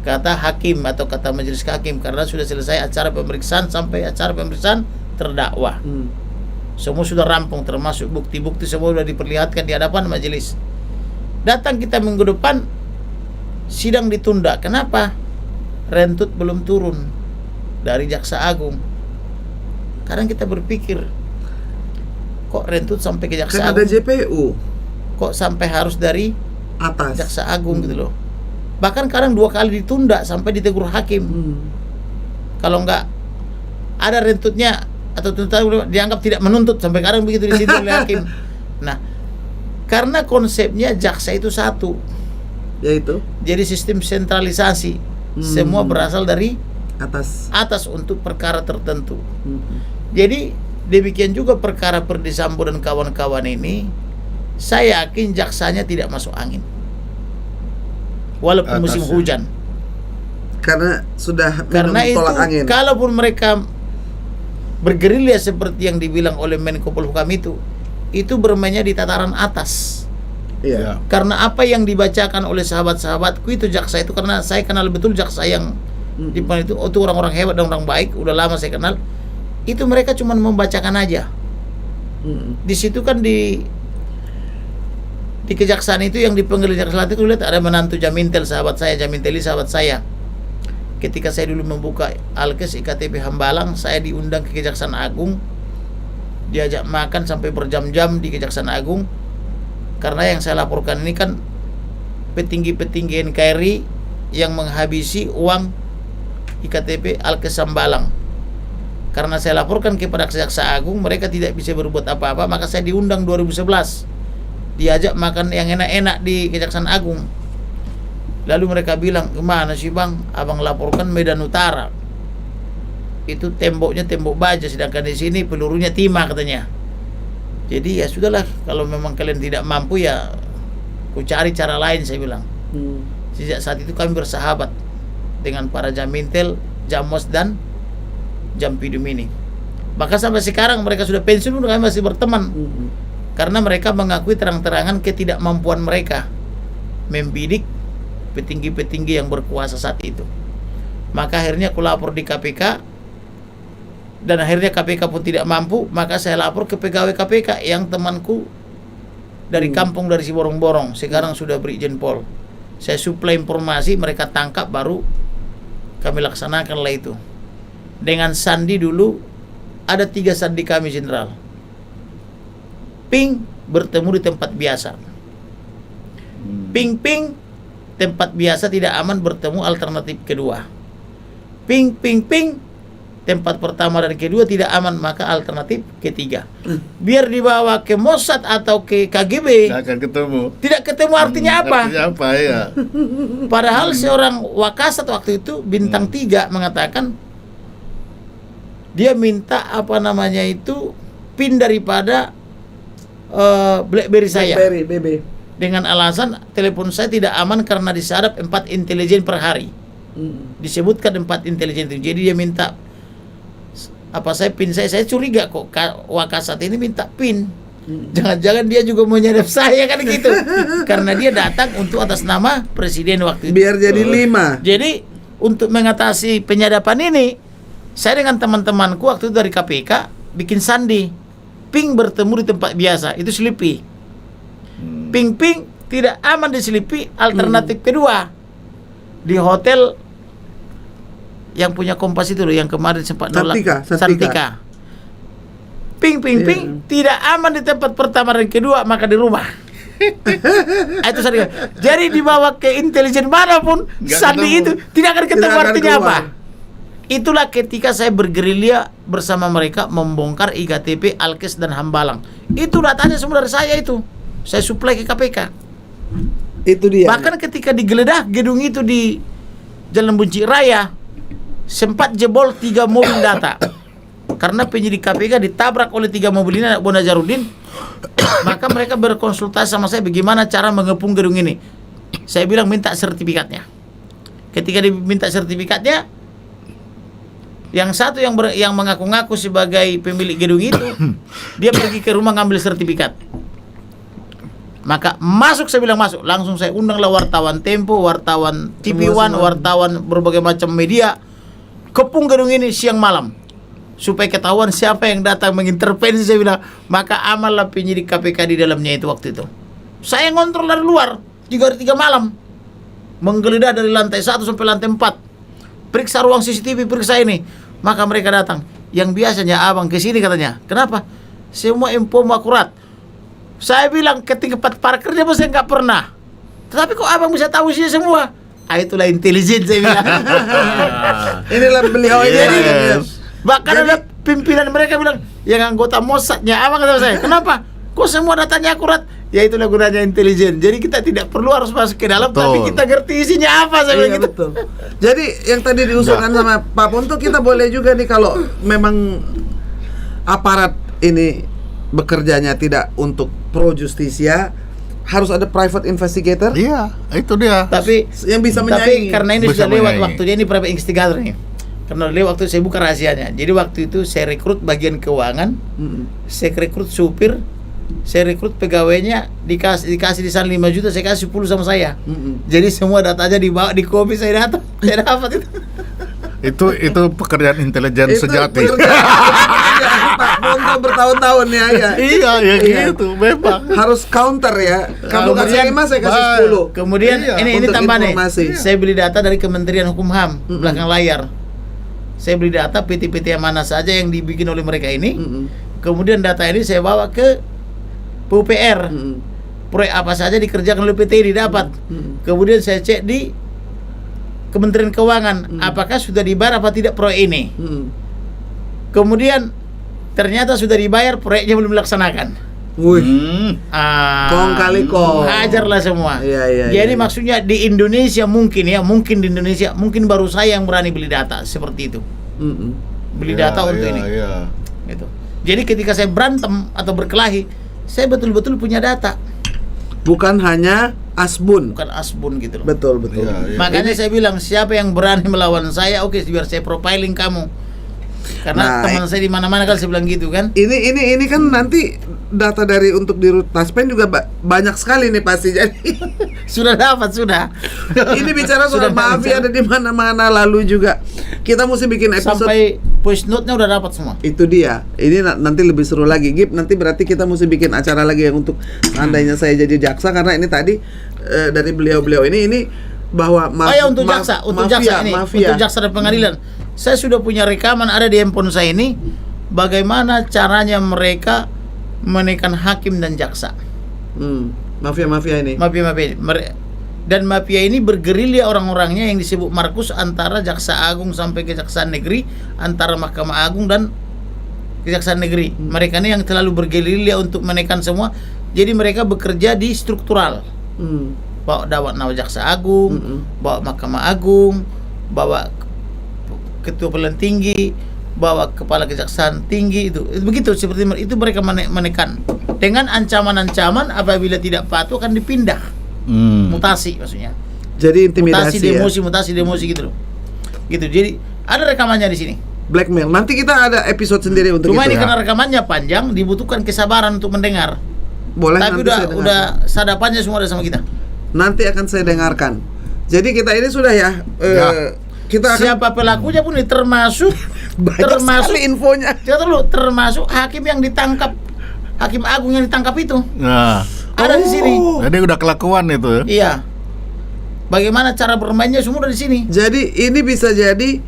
kata hakim atau kata majelis hakim, karena sudah selesai acara pemeriksaan sampai acara pemeriksaan terdakwa. Semua sudah rampung, termasuk bukti-bukti semua sudah diperlihatkan di hadapan majelis. Datang kita minggu depan, sidang ditunda. Kenapa? Rentut belum turun dari Jaksa Agung. Kadang kita berpikir, kok rentut sampai ke Jaksa Kan ada Agung? JPU Kok sampai harus dari atas. Jaksa Agung gitu loh. Bahkan kadang 2 kali ditunda sampai ditegur hakim. Kalau nggak ada rentutnya atau tuntutan, dianggap tidak menuntut, sampai kadang begitu di situ oleh hakim. Nah, karena konsepnya jaksa itu satu, Yaitu jadi sistem sentralisasi, semua berasal dari atas. untuk perkara tertentu. Jadi demikian juga perkara Perdi Sambo dan kawan-kawan ini, saya yakin jaksanya tidak masuk angin, walaupun musim Atasnya. hujan. Karena sudah Karena minum itu tolak angin. kalaupun mereka bergerilya seperti yang dibilang oleh Menko Polhukam itu bermainnya di tataran atas. Iya. Karena apa yang dibacakan oleh sahabat-sahabatku itu jaksa itu, karena saya kenal betul jaksa yang di depan itu orang-orang hebat dan orang baik, udah lama saya kenal. Itu mereka cuma membacakan aja. Di situ kan di kejaksaan itu yang dipanggil jaksa itu, lihat ada menantu Jamintel sahabat saya, Jaminteli sahabat saya. Ketika saya dulu membuka Alkes IKTP Hambalang, saya diundang ke Kejaksaan Agung, diajak makan sampai berjam-jam di Kejaksaan Agung, karena yang saya laporkan ini kan petinggi-petinggi NKRI yang menghabisi uang IKTP Alkes Hambalang. Karena saya laporkan kepada Kejaksaan Agung, mereka tidak bisa berbuat apa-apa, maka saya diundang 2011. Diajak makan yang enak-enak di Kejaksaan Agung. Lalu mereka bilang, "Gimana sih Bang, Abang laporkan Medan Utara. Itu temboknya tembok baja, sedangkan di sini pelurunya timah," katanya. Jadi ya sudahlah, kalau memang kalian tidak mampu ya ku cari cara lain, saya bilang. Sejak saat itu kami bersahabat dengan para Jamintel, Jamos dan Jampidum ini. Bahkan sampai sekarang mereka sudah pensiun, kami masih berteman. Karena mereka mengakui terang-terangan ketidakmampuan mereka membidik petinggi-petinggi yang berkuasa saat itu. Maka akhirnya aku lapor di KPK, dan akhirnya KPK pun tidak mampu, maka saya lapor ke pegawai KPK yang temanku dari kampung, dari Siborong-borong, sekarang sudah Brigjen Pol. Saya suplai informasi, mereka tangkap, baru kami laksanakanlah itu. Dengan sandi dulu ada 3 sandi kami, Jenderal. Ping bertemu di tempat biasa. Ping tempat biasa tidak aman, bertemu alternatif kedua. Ping tempat pertama dan kedua tidak aman, maka alternatif ketiga. Biar dibawa ke Mossad atau ke KGB, Nggak akan ketemu. tidak ketemu, artinya apa? Artinya apa ya? Padahal seorang Wakasat waktu itu bintang 3 mengatakan dia minta PIN daripada BlackBerry saya, BlackBerry, BB. dengan alasan telepon saya tidak aman karena disadap 4 intelijen per hari. Disebutkan 4 intelijen itu. Jadi dia minta PIN saya curiga kok Wakasat ini minta PIN. Jangan-jangan dia juga mau nyadap saya kan gitu. Karena dia datang untuk atas nama presiden waktu itu. Biar jadi 5. Jadi untuk mengatasi penyadapan ini, saya dengan teman-temanku waktu itu dari KPK bikin sandi. Ping bertemu di tempat biasa, itu Selipi. Ping tidak aman di Selipi, alternatif kedua di hotel yang punya Kompas itu loh, yang kemarin sempat nolak. Santika. Ping tidak aman di tempat pertama dan kedua, maka di rumah. Itu sandi. Jadi dibawa ke intelijen manapun, sandi itu tidak akan ketemu, artinya apa? Itulah ketika saya bergerilya bersama mereka membongkar IKTP Alkes dan Hambalang. Itu datanya semua dari saya itu. Saya suplai ke KPK. Itu dia. Bahkan ketika digeledah gedung itu di Jalan Bunci Raya, sempat jebol 3 mobil data. Karena penyidik KPK ditabrak oleh 3 mobil ini, anak buah Nazarudin. Maka mereka berkonsultasi sama saya bagaimana cara mengepung gedung ini. Saya bilang minta sertifikatnya. Ketika diminta sertifikatnya, yang satu yang mengaku-ngaku sebagai pemilik gedung itu, dia pergi ke rumah ngambil sertifikat. Maka masuk, saya bilang masuk. Langsung saya undanglah wartawan Tempo, wartawan TV One, wartawan berbagai macam media, kepung gedung ini siang malam, supaya ketahuan siapa yang datang mengintervensi. Saya bilang, maka amallah penyidik KPK di dalamnya itu waktu itu. Saya ngontrol dari luar 3 malam, menggeledah dari lantai 1 sampai lantai 4, periksa ruang CCTV, periksa ini. Maka mereka datang. Yang biasanya abang ke sini katanya. Kenapa? Semua infomu akurat. Saya bilang ke tempat parkirnya saya nggak pernah. Tetapi kok abang bisa tahu sih semua? Itulah intelijen, saya bilang. Inilah beliau ini. Bahkan ada pimpinan mereka bilang, yang anggota Mossadnya abang, kata saya. Kenapa? Kok semua datanya akurat? Ya itulah gunanya intelijen. Jadi kita tidak perlu harus masuk ke dalam, tapi kita ngerti isinya apa, saya bilang gitu. Betul. Jadi yang tadi diusulkan sama Pak Ponto, kita boleh juga nih kalau memang aparat ini bekerjanya tidak untuk pro justisia, harus ada private investigator. Iya, itu dia. Tapi yang bisa menyaingi. karena ini Bisa sudah lewat menyaingi. waktunya, ini private investigator nih. Karena lewat waktu saya buka rahasianya. Jadi waktu itu saya rekrut bagian keuangan, saya rekrut supir, saya rekrut pegawainya, dikasih di sana 5 juta, saya kasih 10 sama saya. Jadi semua datanya dibawa di kopi, saya datang, saya dapat itu. Itu pekerjaan intelijen Itu sejati. Pak Ponto bertahun-tahun ya. Iya, gitu, memang. Harus counter ya. Kamu kasih 5, saya kasih 10. Kemudian Iya, ini untuk tambah nih. informasi. Saya beli data dari Kementerian Hukum HAM belakang layar. Saya beli data PT-PT yang mana saja yang dibikin oleh mereka ini. Kemudian data ini saya bawa ke PUPR. proyek apa saja dikerjakan oleh PT ini dapat. Kemudian saya cek di Kementerian Keuangan, apakah sudah dibayar apa tidak proyek ini. Kemudian ternyata sudah dibayar, proyeknya belum dilaksanakan. Wih, kong kali kong. Hajarlah semua. Iya, Jadi iya. maksudnya di Indonesia mungkin di Indonesia mungkin baru saya yang berani beli data seperti itu. Beli data untuk ini. Gitu. Jadi ketika saya berantem atau berkelahi, saya betul-betul punya data, Bukan hanya asbun. bukan asbun gitu loh. Betul. Iya. Makanya saya bilang, siapa yang berani melawan saya, oke, biar saya profiling kamu. Karena Nah, teman saya di mana-mana kan saya bilang gitu kan. Ini kan nanti data dari untuk di Rut Taspen juga banyak sekali nih pasti. Jadi Sudah dapat, sudah. ini bicara soal Sudah mafia ada di mana-mana, lalu juga kita mesti bikin episode. Sampai voice note-nya udah dapat semua. Itu dia. Ini nanti lebih seru lagi, Gip. Nanti berarti kita mesti bikin acara lagi yang untuk seandainya saya jadi jaksa, karena ini tadi dari beliau-beliau ini bahwa Untuk jaksa mafia. untuk jaksa dan pengadilan. Saya sudah punya rekaman ada di handphone saya ini, bagaimana caranya mereka menekan hakim dan jaksa. Mafia ini. Mafia ini. Dan mafia ini bergerilya orang-orangnya yang disebut Markus, antara jaksa agung sampai kejaksaan negeri, antara Mahkamah Agung dan kejaksaan negeri. Mereka ini yang terlalu bergerilya untuk menekan semua. Jadi mereka bekerja di struktural. Bawa nama jaksa agung, bawa Mahkamah Agung, bawa ketua pengadilan tinggi, bawa kepala kejaksaan tinggi, itu begitu, seperti itu mereka menekan dengan ancaman-ancaman apabila tidak patuh akan dipindah. Mutasi maksudnya. Jadi intimidasi, mutasi demosi gitu loh. Gitu. Jadi ada rekamannya di sini. Blackmail. Nanti kita ada episode sendiri untuk Cuma itu. ini karena rekamannya panjang, dibutuhkan kesabaran untuk mendengar. Boleh. Tapi nanti saya dengarkan. udah sadapannya semua ada sama kita. Nanti akan saya dengarkan. Jadi kita ini sudah kita akan Siapa pelakunya pun ini termasuk banyak sekali infonya. termasuk hakim yang ditangkap, hakim agung yang ditangkap itu Nah, ada di sini. jadi udah kelakuan itu ya. Iya. Bagaimana cara bermainnya semua ada di sini. Jadi ini bisa jadi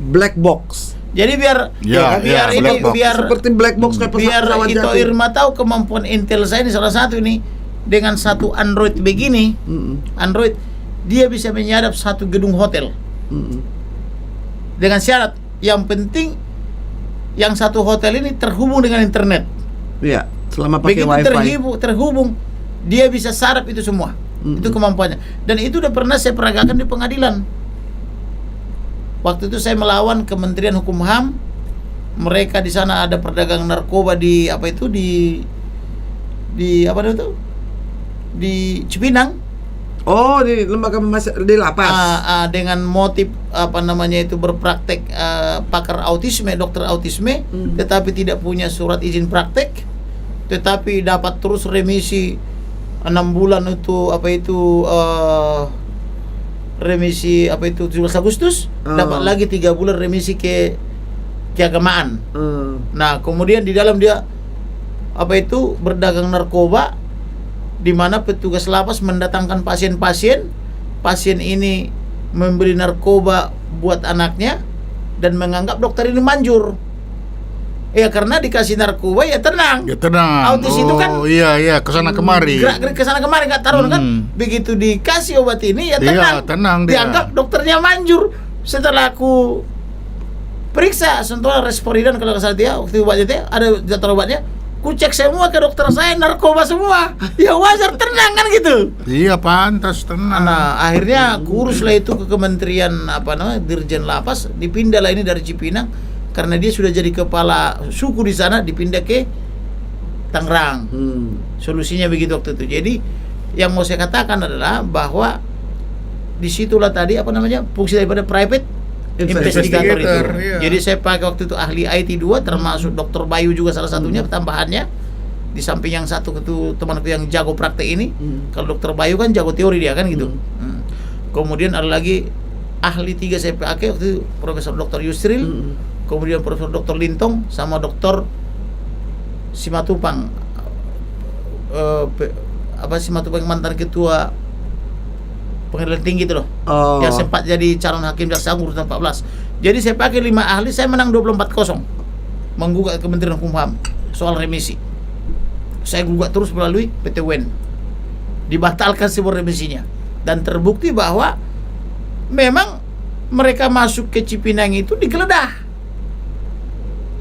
black box. Jadi biar Ya, biar ya, ini black box. biar Seperti black box kayak biar pesawat Ito jatuh. Irma tahu kemampuan Intel saya ini salah satu ini, dengan satu Android begini. Android dia bisa menyadap satu gedung hotel. Dengan syarat yang penting yang satu hotel ini terhubung dengan internet. Iya, selama pakai Begitu wifi. terhubung, dia bisa sarap itu semua. Itu kemampuannya. Dan itu udah pernah saya peragakan di pengadilan. Waktu itu saya melawan Kementerian Hukum HAM. Mereka di sana ada perdagangan narkoba di apa itu di apa itu? Di Cipinang. Oh, di lembaga di lapas. Dengan motif apa namanya itu berpraktek pakar autisme, dokter autisme, tetapi tidak punya surat izin praktek, tetapi dapat terus remisi 6 bulan itu apa itu remisi apa itu 17 Agustus, dapat lagi 3 bulan remisi ke keagamaan. Nah, kemudian di dalam dia apa itu berdagang narkoba, di mana petugas lapas mendatangkan pasien-pasien, pasien ini memberi narkoba buat anaknya dan menganggap dokter ini manjur. Ya karena dikasih narkoba ya tenang. Ya tenang. Autis itu kan iya kesana kemari. gerak-gerik kesana kemari nggak taruh kan. Begitu dikasih obat ini ya tenang. Iya, tenang dia. Dianggap dokternya manjur. Setelah aku periksa sentuhan Resporidan kalau nggak salah dia waktu obatnya dia ada jadwal obatnya. Ku cek semua ke dokter saya narkoba semua. Ya wajar tenang kan gitu. Iya pantas tenang. Nah, akhirnya kuruslah itu ke Kementerian apa namanya Dirjen Lapas, dipindahlah ini dari Cipinang karena dia sudah jadi kepala suku di sana, dipindah ke Tangerang. Solusinya begitu waktu itu. Jadi yang mau saya katakan adalah bahwa disitulah tadi apa namanya fungsi daripada private investigator itu. Iya. Jadi saya pakai waktu itu ahli IT 2 termasuk Dr. Bayu juga salah satunya tambahannya. Di samping yang satu itu temanku yang jago praktek ini. Kalau Dr. Bayu kan jago teori dia kan gitu. Kemudian ada lagi ahli 3 saya pakai waktu itu Profesor Dr. Yusril, kemudian Profesor Dr. Lintong sama Dr. Simatupang. Simatupang mantan ketua pengadilan tinggi itu loh. Yang sempat jadi calon hakim jaksa agung urutan 14. Jadi saya pakai 5 ahli, saya menang 24-0. Menggugat Kementerian Hukum HAM soal remisi. Saya gugat terus melalui PT UN. dibatalkan sebuah remisinya, dan terbukti bahwa memang mereka masuk ke Cipinang itu digeledah.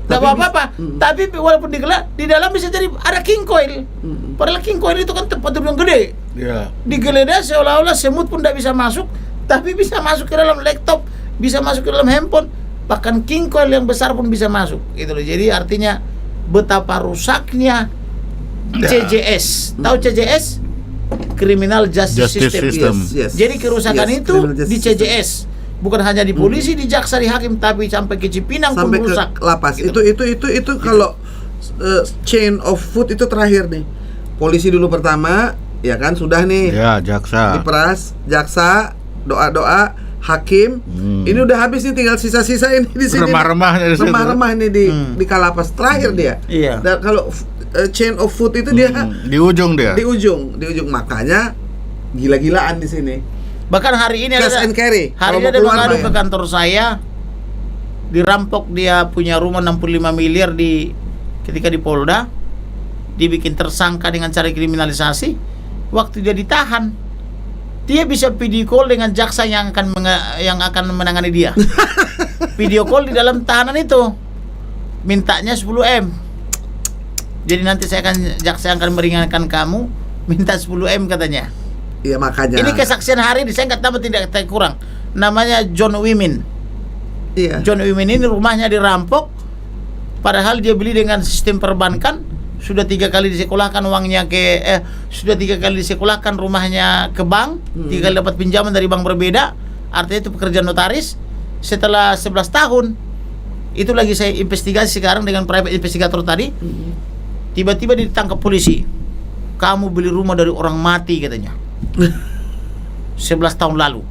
Tidak apa-apa, tapi walaupun digeledah, di dalam bisa jadi ada king coil. Padahal king coil itu kan tempat yang gede. Ya. Digeledah seolah-olah semut pun tidak bisa masuk, tapi bisa masuk ke dalam laptop, bisa masuk ke dalam handphone, bahkan king coil yang besar pun bisa masuk. Gitu loh. Jadi artinya betapa rusaknya CJS. Tahu CJS? Criminal Justice System. Yes. Jadi kerusakan Yes, itu criminal justice di CJS. Bukan hanya di polisi, di jaksa, di hakim, tapi sampai ke Cipinang sampai pun ke rusak. lapas. Gitu. Itu kalau chain of food itu terakhir nih. Polisi dulu pertama, ya kan sudah nih. Ya, jaksa. Diperas, jaksa, doa-doa, hakim. Ini udah habis nih, tinggal sisa-sisa ini di sini. Remah-remahnya di situ. Remah-remah ini di kalapas terakhir dia. Iya. Dan kalau chain of food itu dia Di ujung dia. di ujung makanya gila-gilaan di sini. Bahkan hari ini Cash ada and carry. hari Kalau ini mau ada keluar mengadu bayar. ke kantor saya, dirampok dia punya rumah 65 miliar ketika di Polda, dibikin tersangka dengan cara kriminalisasi. Waktu dia ditahan, dia bisa video call dengan jaksa yang akan menangani dia. Video call di dalam tahanan itu, mintanya 10 M. Jadi nanti jaksa akan meringankan kamu, minta 10 M katanya. Iya makanya. Ini kesaksian hari ini, saya nggak tahu tidak kurang. Namanya John Wimin. Iya. John Wimin ini rumahnya dirampok, padahal dia beli dengan sistem perbankan. Sudah 3 kali disekolahkan uangnya sudah 3 kali disekolahkan rumahnya ke bank, 3 kali dapat pinjaman dari bank berbeda. Artinya itu pekerjaan notaris. Setelah 11 tahun, itu lagi saya investigasi sekarang dengan private investigator tadi. Tiba-tiba ditangkap polisi. Kamu beli rumah dari orang mati katanya. 11 tahun lalu.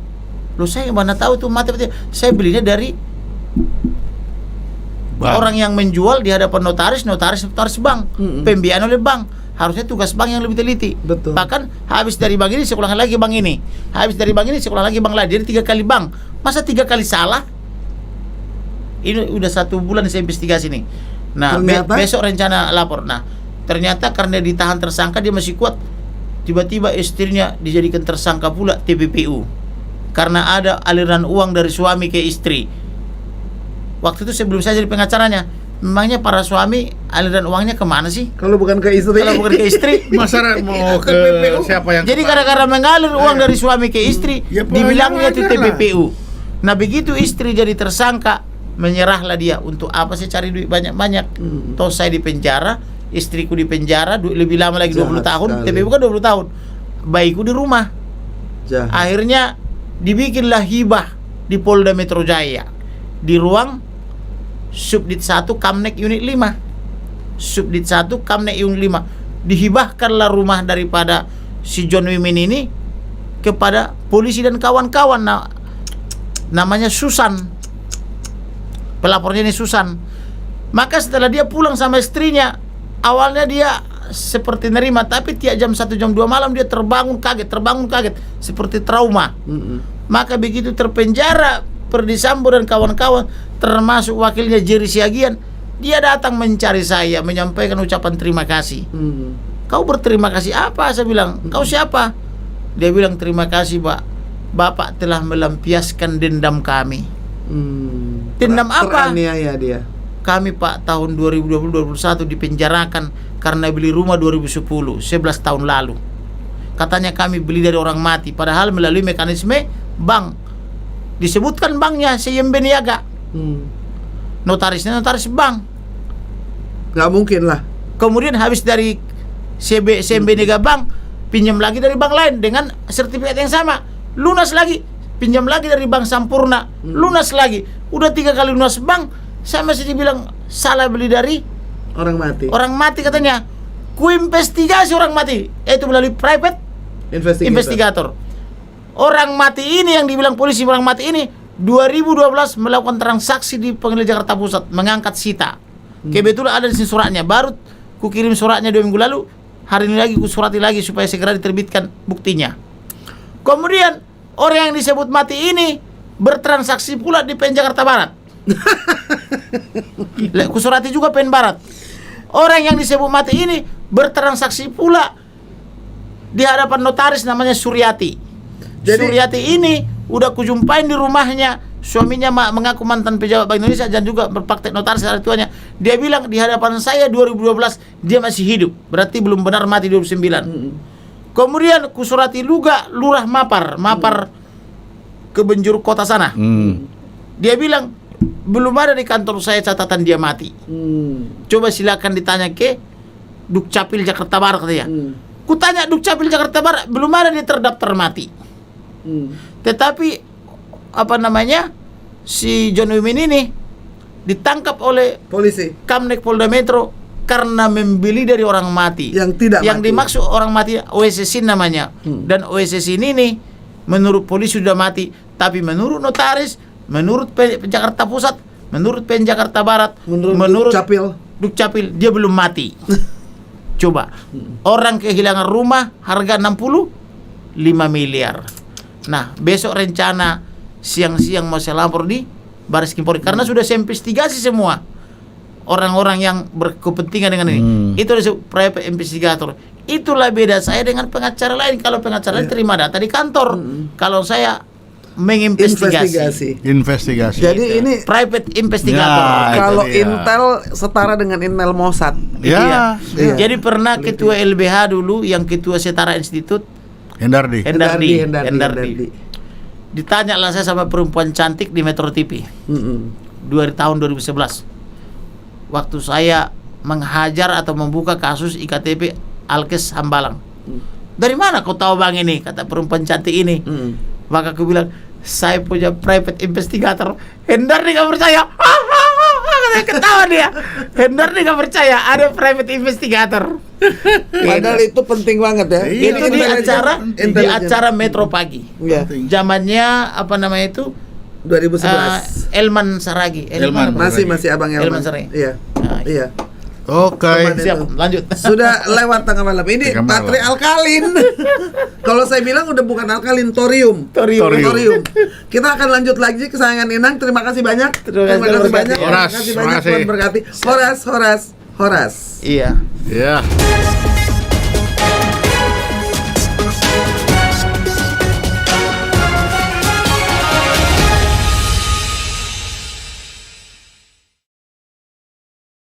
Loh, saya mana tahu tuh mati. Saya belinya dari Bang. orang yang menjual di hadapan notaris bank, pembiayaan oleh bank. Harusnya tugas bank yang lebih teliti. Betul. Bahkan habis dari bank ini sekolah lagi bank ini, habis dari bank ini sekolah lagi bank lain. Jadi 3 kali bank. Masa 3 kali salah? Ini udah 1 bulan saya investigasi nih. Nah, besok rencana lapor. Nah, ternyata karena ditahan tersangka dia masih kuat. Tiba-tiba istrinya dijadikan tersangka pula TPPU karena ada aliran uang dari suami ke istri. Waktu itu sebelum saya jadi pengacaranya, memangnya para suami aliran uangnya kemana sih? Kalau bukan ke istri. Kalau bukan ke istri, Masa mau ke TPPU. siapa yang Jadi gara-gara mengalir uang dari suami ke istri, Ya, dibilangnya itu wajar lah. TPPU. Nah, begitu istri jadi tersangka, menyerahlah dia. Untuk apa sih cari duit banyak-banyak? Toh saya di penjara, istriku di penjara lebih lama lagi, 20 Jahat tahun. sekali. TPPU kan 20 tahun. Bayiku di rumah. Jahat. Akhirnya dibikinlah hibah di Polda Metro Jaya di ruang Subdit 1 Kamnek Unit 5. Subdit 1 Kamnek Unit 5. Dihibahkanlah rumah daripada si John Wimin ini kepada polisi dan kawan-kawan. Namanya Susan. Pelapornya ini Susan. Maka setelah dia pulang sama istrinya, awalnya dia seperti nerima, tapi tiap jam 1 jam 2 malam dia terbangun kaget seperti trauma. Maka begitu terpenjara Perdi Sambo dan kawan-kawan, termasuk wakilnya Jerry Siagian, dia datang mencari saya, menyampaikan ucapan terima kasih. Kau berterima kasih apa? Saya bilang, kau siapa? Dia bilang, terima kasih Pak, Bapak telah melampiaskan dendam kami. Dendam apa? Teraniaya dia. Kami Pak tahun 2020-2021 dipenjarakan karena beli rumah 2010, 11 tahun lalu. Katanya kami beli dari orang mati, padahal melalui mekanisme bank. Disebutkan banknya CIMB Niaga. Notarisnya notaris bank. Gak mungkin lah. Kemudian habis dari CIMB Niaga bank, pinjam lagi dari bank lain dengan sertifikat yang sama. Lunas lagi, pinjam lagi dari bank Sampurna, lunas lagi. Udah 3 kali lunas bank. Saya masih dibilang salah beli dari Orang mati. orang mati katanya. Ku investigasi orang mati, itu melalui private investigator. Orang mati ini yang dibilang polisi orang mati ini 2012 melakukan transaksi di Pengadilan Jakarta Pusat, mengangkat sita. Kebetulan ada di sini suratnya. Baru ku kirim suratnya 2 minggu lalu. Hari ini lagi ku surati lagi supaya segera diterbitkan buktinya. Kemudian orang yang disebut mati ini bertransaksi pula di PN Jakarta Barat. Ku surati juga PN Barat. Orang yang disebut mati ini bertransaksi pula di hadapan notaris namanya Suryati. Suryati ini udah kujumpain di rumahnya. Suaminya mengaku mantan pejabat Bank Indonesia dan juga berpraktek notaris hari tuanya. Dia bilang di hadapan saya 2012 dia masih hidup. Berarti belum benar mati 2009. Kemudian kusurati juga lurah Mapar ke Benjur kota sana. Dia bilang belum ada di kantor saya catatan dia mati. Coba silakan ditanya ke Dukcapil Jakarta Barat katanya. Kutanya Dukcapil Jakarta Barat belum ada dia terdaftar mati. Tetapi si John Wimin ini ditangkap oleh polisi Kamnek Polda Metro karena membeli dari orang mati. Yang mati. Dimaksud orang mati OSSIN namanya. Dan OSSIN ini menurut polisi sudah mati, tapi menurut notaris, menurut Jakarta Pusat, menurut Jakarta Barat, menurut Dukcapil dia belum mati. Coba orang kehilangan rumah harga 65 miliar. Nah, besok rencana siang-siang mau saya lapor di Baris Krim Polri karena sudah saya investigasi semua orang-orang yang berkepentingan dengan ini. Itu disebut private investigator. Itulah beda saya dengan pengacara lain. Kalau pengacara lain terima data di kantor. Kalau saya menginvestigasi. Investigasi. Jadi ini Private investigator. kalau itu dia. Intel setara dengan Intel Mossad. Ya. Iya. Jadi pernah ketua LBH dulu yang ketua Setara Institut Hendardi. Hendardi. Ditanya lah saya sama perempuan cantik di Metro TV. Tahun 2011. Waktu saya menghajar atau membuka kasus IKTP Alkes Hambalang. Dari mana kau tahu bang ini? Kata perempuan cantik ini. Maka aku bilang, saya punya private investigator. Hendardi gak percaya. Ketawa dia. Hendardi gak percaya ada private investigator. Padahal itu penting banget ya. Itu di acara Metro Pagi. Ya. Zamannya itu 2011. Elman Saragi. Masih Abang Elman Elman. Saragi. Iya. Nah, Iya. Oke. Siap, lanjut. Sudah lewat tengah malam. Ini Tengah malam. baterai alkalin. Kalau saya bilang udah bukan alkalin, thorium. Thorium. Kita akan lanjut lagi kesayangan Inang. Terima kasih banyak. Terima kasih banyak. Terima kasih banyak. Tuhan berkati. Horas. Iya. Ya.